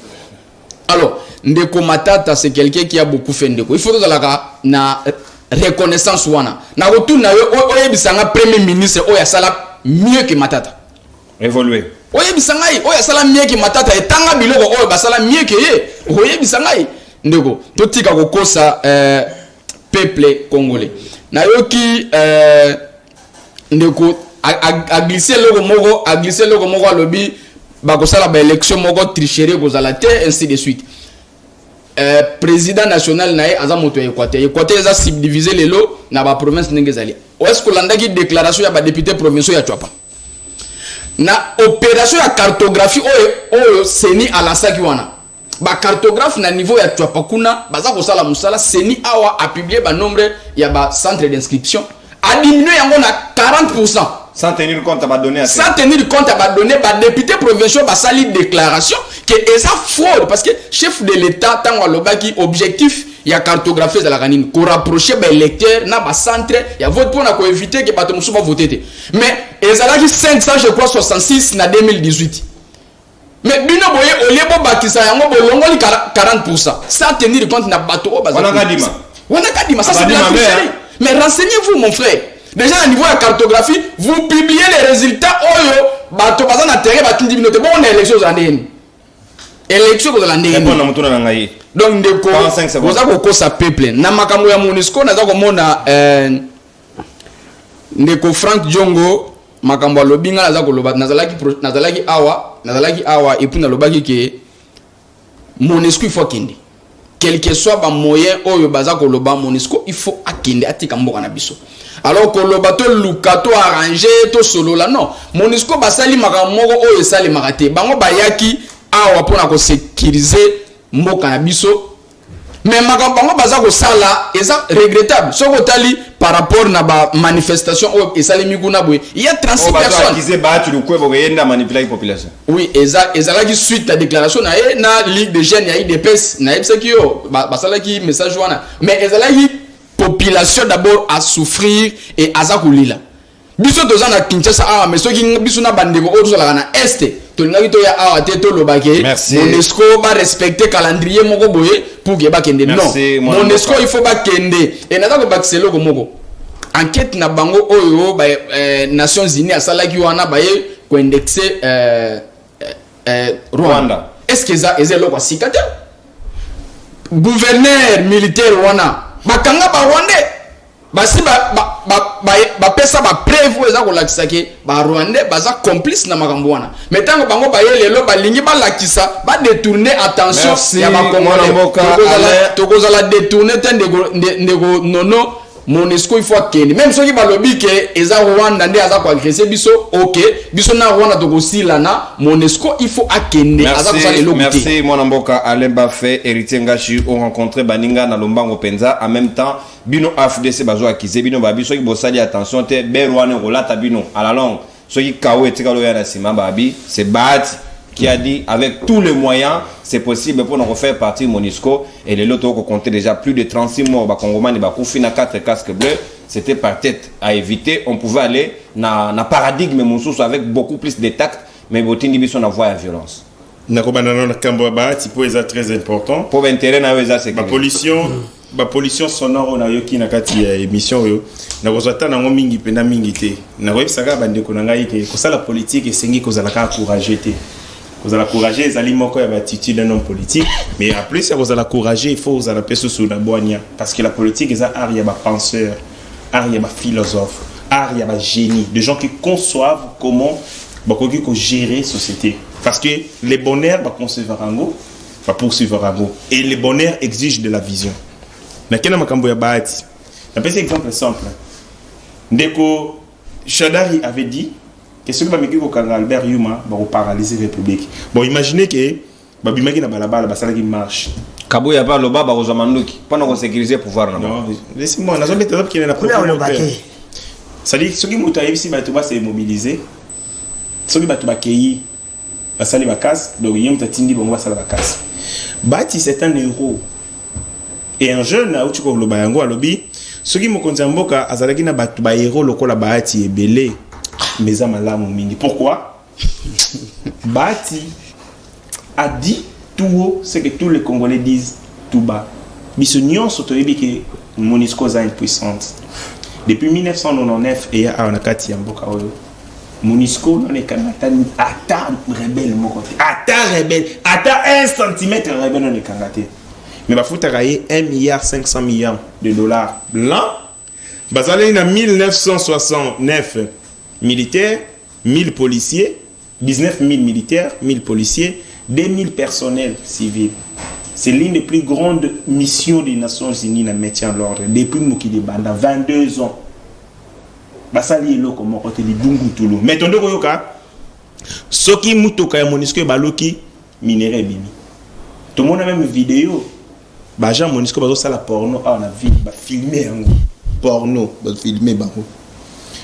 Alors, ndeko Matata c'est quelqu'un qui a beaucoup fait ndeko. Il faut que na reconnaissance wana. Na retourna yo oyebisanga premier ministre oya sala mieux que Matata. Évoluer. Oyebisanga oya sala mieux que Matata etanga biloko oyo basala mieux que ye. Oyebisanga ndeko totika kokosa peuple congolais na yoki ndeko a glisser loko moko alobi bakosala ba élection moko tricherie kozala te ainsi de suite président national na aza moto ya Équateur eza subdiviser lelo na ba province ndenge zali est-ce que landaki déclaration ya ba député provinciaux ya Chwapa na opération ya cartographie oyo seni alasaki wana ba cartographe na niveau ya Chwapakuna baza ko sala musala seni awa a publié ba nombre ya ba centre d'inscription a diminué yango na 40% sans tenir compte à ba donner ba député provinciaux ba sali déclaration que eza fraude parce que chef de l'état tango lobaki objectif ya cartographie za la kanine ko rapprocher ba électeurs na ba centre ya vote pour na ko éviter que bato musu ba voter mais ezalaki 500 je crois 66 na 2018. Mais bino boye olebo bakisa yango bolongoli 40% sans tenir compte na bato o baza wana kadima ça c'est de la tricherie mais renseignez-vous mon frère déjà à niveau de cartographie vous publiez les résultats oyo bato baza na terrain batindi bino te bon on élection za ndeni élection za ndeni bon na mutuna na ngai donc ndeko boza ko kosa peuple na makambo ya MONUSCO naza ko mona ndeko Frank Diongo makambo alobinga naza ko loba nazalaki awa et puis nalobaki ke MONUSCO il faut kende quel que soit ba moyen oyo baza ko loba MONUSCO il faut akende atika mboka na biso alors que loba to lukato arranger to solo la non MONUSCO basali makambo moko oyo sali makate bango bayaki awa pona ko sécuriser mboka na biso mais makambango baza ko sala eza regrettable soko tali par rapport na ba manifestation et ça les mikuna boy il y a 36 personnes qui se battent le quoi pour yenda manipuler la population. Oui, eza qui suite la déclaration na na ligue de jeunes ya IDPS na yebsa ki yo ba sala ki message wana mais ezala ki population d'abord à souffrir et aza kulila. Biso toza na Kinshasa ah mais soki biso na bandeko o toza na est to ngaki to ya ah te to lobake UNESCO ba respecter calendrier moko boye pour que ba kende non UNESCO il faut ba kende et na ko bakiselo ko moko enquête na bango oyo ba Nations Unies asala ki wana ba ye ko indexer Rwanda est-ce que ça ezelo kwa sikata gouverneur militaire wana bakanga ba Rwandais basi ba pesa ba preuve eza ko lakisa ke ba Rwandais baza complice na makambo wana mais tango bango ba ye lelo ba lingi ba lakisa ba détourner attention ya ba Congolais tokoza la détourner ndeko nono MONUSCO il faut kende même ceux qui ba lobby ke eza Rwanda ndé aza ko agresser biso OK biso na Rwanda tokosila na MONUSCO il faut akende aza ko sala lelo merci mon mboka Alain Bafé héritier Ngachi ont rencontré baninga na Lombango Penza en même temps bino AFDC bazo akize bino babi soki bosali attention te berwane rolata bino à la longue soki kawo etikalo ya na sima babi c'est Bahati qui a dit avec tous les moyens c'est possible pour nous refaire partie MONUSCO et les lotos ont compté déjà plus de 36 morts ba Congomani ba kufina 4 casques bleus c'était par tête à éviter on pouvait aller na paradigme mususu avec beaucoup plus de tact mais botindi biso na voie à violence nakobana na kambo Bahati po eza très important pour intérêt na weza c'est ba pollution sonore na yoki na kati ya émission yo na kozata nango mingi pena mingi te na koyebisaka bandeko na ngai ke kosala politique esengi kozala ka courageux te kozala courageux ezali moko ya attitude d'un homme politique mais en plus ya kozala courageux il faut kozala peso sur la boania parce que la politique eza art ya ba penseur art ya ba philosophe art ya ba génie de gens qui conçoivent comment bakoki ko gérer société parce que les bonheurs ba concevoir ango ba poursuivre ango et les bonheurs exigent de la vision. Na kena makambo ya Bahati. Na pesa exemple simple. Ndeko Shadari avait dit que ce que bamiki ko kanga Albert Yuma ba ko paralyser République. Bon imaginez que babimaki na balabala basala ki marche. Kabo ya ba loba ba kozamanduki pendant ko sécuriser pouvoir na. Non, laissez-moi na zombe tazop ki na problème. Ça dit ce qui muta ici ba to ba se mobiliser. Ce qui ba to ba keyi basali ba casse donc yem tatindi bongo basala ba casse. Bahati c'est un héros. Et un jeune a uti ko loba yango alobi soki mokonzi mboka azalaki na batu ba héros lokola Bahati ebele meza malamu mingi. Pourquoi? Bahati a dit tout haut ce que tous les Congolais disent tout bas. Biso nyonso toyebi ke MONUSCO za impuissante. Depuis 1999 et a na kati ya mboka oyo MONUSCO non est kanata ata rebelle moko te. Ata rebelle, ata 1 centimètre rebelle non est kanata. Mais ba futa kaye 1,5 milliard de dollars blancs. Bazali na 1969 militaires, 1000 policiers, 19 000 militaires, 1000 policiers, 2000 personnels civils. C'est l'une des plus grandes missions des Nations Unies dans le maintien de l'ordre. Depuis Mokili Banda, 22 ans. Basali elo comme côté di Bungu Tulu. Mais ton doko yoka, soki mutoka ya MONUSCO baloki minéraux bimi. Tout le monde a même vidéo. Bajan MONUSCO bazo sala porno ah on a vu ba filmer yango porno ba filmer bango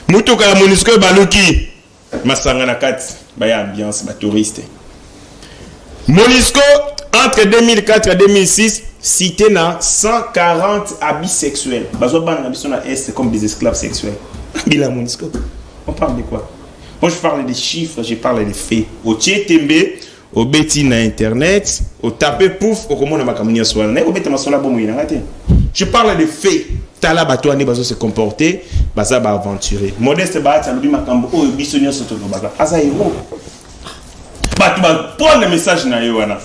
mutuka ya MONUSCO baluki masanga na kati ba ya ambiance ba touriste MONUSCO entre 2004 et 2006 cité na 140 abus sexuels bazo bana biso na est comme des esclaves sexuels bila MONUSCO on parle de quoi? Moi je parle des chiffres, je parle des faits au Tchetembe au bêtis na internet, au taper pouf, au comment on a makamnia soir, au bêtis ma sola bon moyen ngate. Je parle de faits. Tala bato ane bazo se comporter, baza ba aventurer. Modeste Bahati alobi makambo o bisonyo soto no baza. Asa héros. Bato ba prendre le message na yo wana.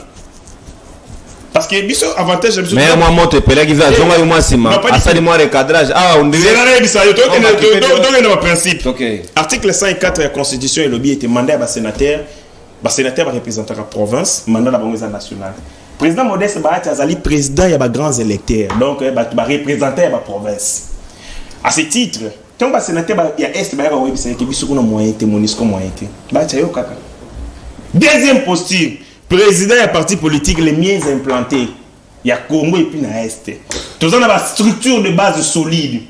Parce que biso avantage biso. Mais moi monte pela qui va zonga yo moi sima. Asa de moi recadrage. Ah on dirait. C'est la biso yo to na principe. OK. Article 104 de la Constitution et lobby était mandat à sénateur. Le sénateur va représenter la province, mandat la banque nationale. Président Modeste Bahati Azali, président, il y a des grands électeurs, donc il va représenter la province. À ce titre, quand le sénateur il y a Est, il y a web, c'est que il y a moyen, MONUSCO moyen. Deuxième posture, président et parti politique les mieux implantés. Il y a Congo et puis na Est. Tous on a une structure de base solide.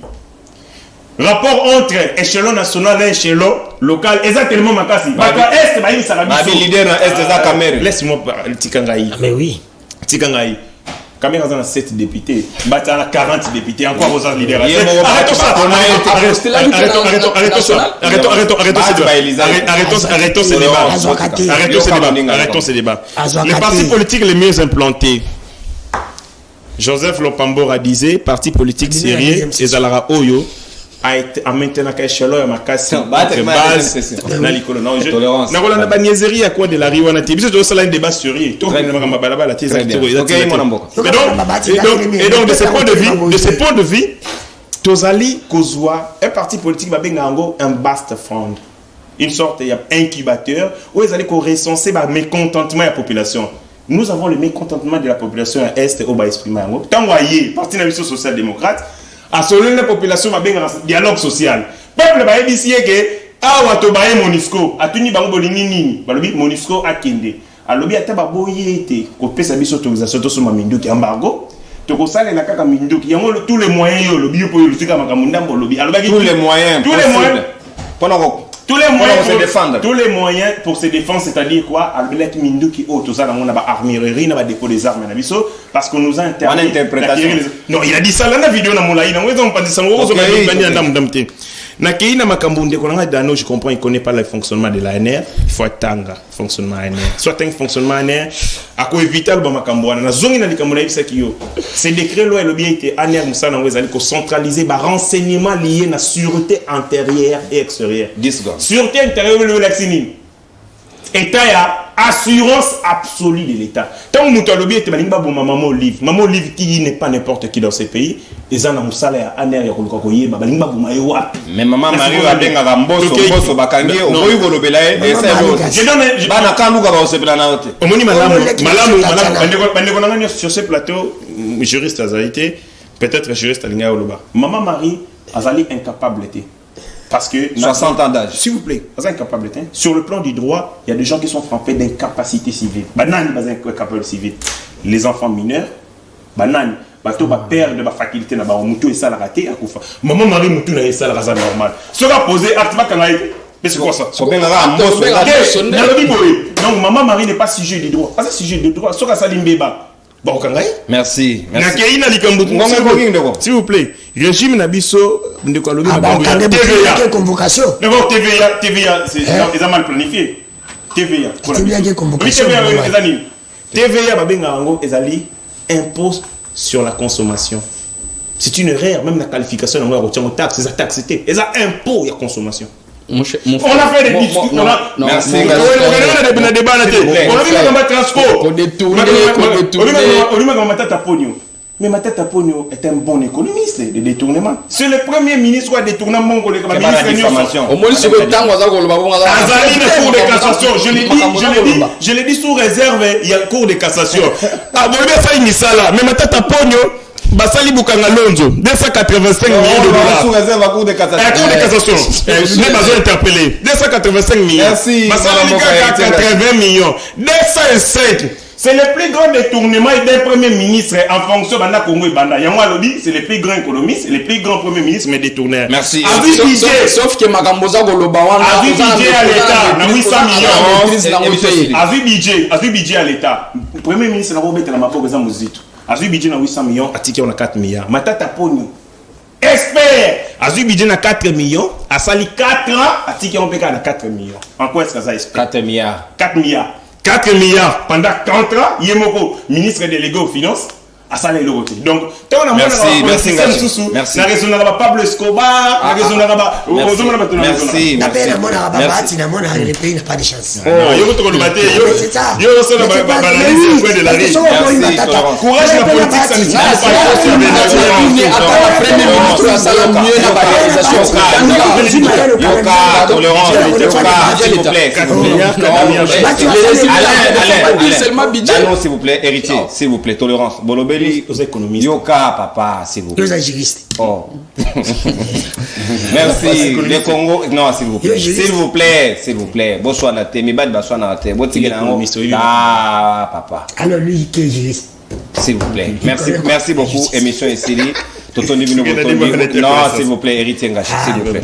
Rapport entre échelon national et échelon local, exactement makasi. Parce que Est, bah, il s'arrête. Ma leader na Est de Cameroun. Laisse-moi parler, Tikangaï. Mais oui. Tikangaï. Cameroun a 7 députés. Bata a 40 députés. Encore aux autres leaders. Arrêtons ça. Arrêtons ce débat. Arrêtons ce débat. Les partis politiques les mieux implantés. Joseph Lopambora disait, parti politique sérieux, Ezalara Oyo, a été à maintenant qu'à échelon à Makassi, base, dans l'école. Non, je n'a pas niaiserie à quoi de la Riwana TV. Je dois un débat sérieux. Tout le monde m'a la télé. Et donc, de ce point de vue, Tozali Kozwa, un parti politique va bien un Bast Fund, une sorte d'incubateur où ils allaient recenser le mécontentement de la population. Nous avons le mécontentement de la population à Est au bas exprimé. Tant que parti social-démocrate, à selon la population va bien un dialogue social. Peuple va dire que awa to baye Monisco, atuni bango bolingi nini, balobi Monisco akende. Alobi ataba boyete ko pesa biso autorisation to soma minduki embargo. To ko sala na kaka minduki yango tous les moyens yo lobi po yolusika makamunda mbolobi. Alobi tous les moyens tous les moyens pour se défendre, c'est-à-dire quoi? Albelet Minduki, tout ça, on a armurerie, on a dépôt des armes, parce qu'on nous a interprétation. Non, il a dit ça dans la vidéo, on a pas dit ça, Nakeina Makambunde, je comprends, il ne connaît pas le fonctionnement de l'ANR, il faut attendre le fonctionnement ANR. Soit un fonctionnement ANR, à quoi éviter le Makambouana. La zone de l'Ikamounaïf, c'est que c'est décret, le bien été ANR, Moussa, pour centraliser les renseignements liés à la sûreté intérieure et extérieure. 10 secondes. Sûreté intérieure, le vaccin. État a assurance absolue de l'État. Tant que nous avons dit que maman Olive qui n'est pas n'importe qui dans ces pays, ils ont un salaire à l'air mais maman Marie a bien un bosso bakangi au boy golobela et c'est bana kanuka ba osepelana ote omoni malamu sur ce plateau juriste azalité peut-être juriste alinga oloba maman Marie azali incapable était. Parce que 60 ans d'âge. S'il vous plaît, incapable. Sur le plan du droit, il y a des gens qui sont frappés d'incapacité civile. Banane, incapable civile. Les enfants mineurs, banane, bateau va perdre la faculté na ba mutu et ça la raté à kufa. Maman Marie mutu na ça la raza normal. Sera posé acte ba kana été. Mais c'est quoi ça? Donc maman Marie n'est pas sujet du droit. Pas sujet de droit. Sera salimba. Bon, merci. S'il vous plaît, régime Nabiso de Kolobi. TVA. Convocation. D'abord, TVA, c'est mal planifié. TVA. TVA, impose sur la consommation. C'est une erreur, même la qualification de la taxe, c'est la taxe, c'était impôt et la consommation. On a fait des discours. Merci. On a débat. On a vu le transport. Mais ma tête à Pogno est un bon économiste de détournement. C'est le premier ministre qui a détourné mon collègue. Au moins, c'est le temps où cours de cassation. Je l'ai dit sous réserve, il y a cours de cassation. Ah, bon, ça, il ça là. Mais ma tête à Pogno. Basali Bukanga Lonzo, 285 millions de dollars. Sous réserve à cours de cassation. Cours de cassation. Je n'ai pas interpellé. 285 millions. Merci. Basali 80 millions. 205. C'est le plus grand détournement d'un premier ministre en fonction de Congo et Banda. Yamwa Lobby, c'est le plus grand économiste, le plus grand premier ministre, mais détourneur. Merci. Sauf que Magamboza Golobawan a vu budget à l'État, 800 millions. A vu budget à l'État. Le premier ministre n'a pas été dans ma pauvre Zambozito. A vu budget à 800 millions, a ticket on a 4 milliards. Matata Pogno. Expert. A vu budget à 4 millions, a sali 4 ans, a ticket on peut à 4 millions. En quoi est-ce que ça expert? 4 milliards. 4 milliards. 4 milliards pendant 4 ans, Yemoko, ministre délégué aux finances, à ça les lots. Donc, merci. La raison n'a pas Pablo Escobar, la raison n'a pas. Merci. Le pays n'a pas de chance. C'est ça. Courage la politique, ça ne s'il vous plaît, héritier, s'il vous plaît, tolérance. Bolobeli, aux économistes. Yoka, papa, s'il vous plaît. Aux agiristes. Oh. Merci. Les Congo, non, s'il vous plaît. S'il vous plaît. Bonsoir, Naté. Mi bad, bonsoir, Naté. Ah, papa. Alors, lui, qui est juriste. S'il vous plaît. Merci beaucoup. Émission Essili. Totondi Bino Botondi. Non, s'il vous plaît, héritier Ngachi, s'il vous plaît.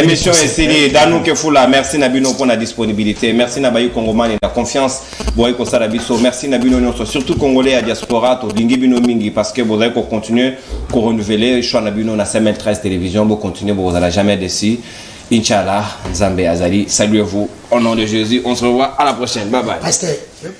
Émission Essili. Danou Kefula. Merci Nabino pour la disponibilité. Merci Nabayu Kongomani, la confiance. Boy Kosarabiso. Merci Nabino Nyonso. Surtout Congolais à diaspora. To Lingi Bino Mingi. Parce que vous allez continuer à renouveler. Choix Nabino na 513 télévision. Vous continuez, vous n'allez jamais décider. Inch'Allah, Nzambe Azali. Salut à vous. Au nom de Jésus. On se revoit à la prochaine. Bye bye.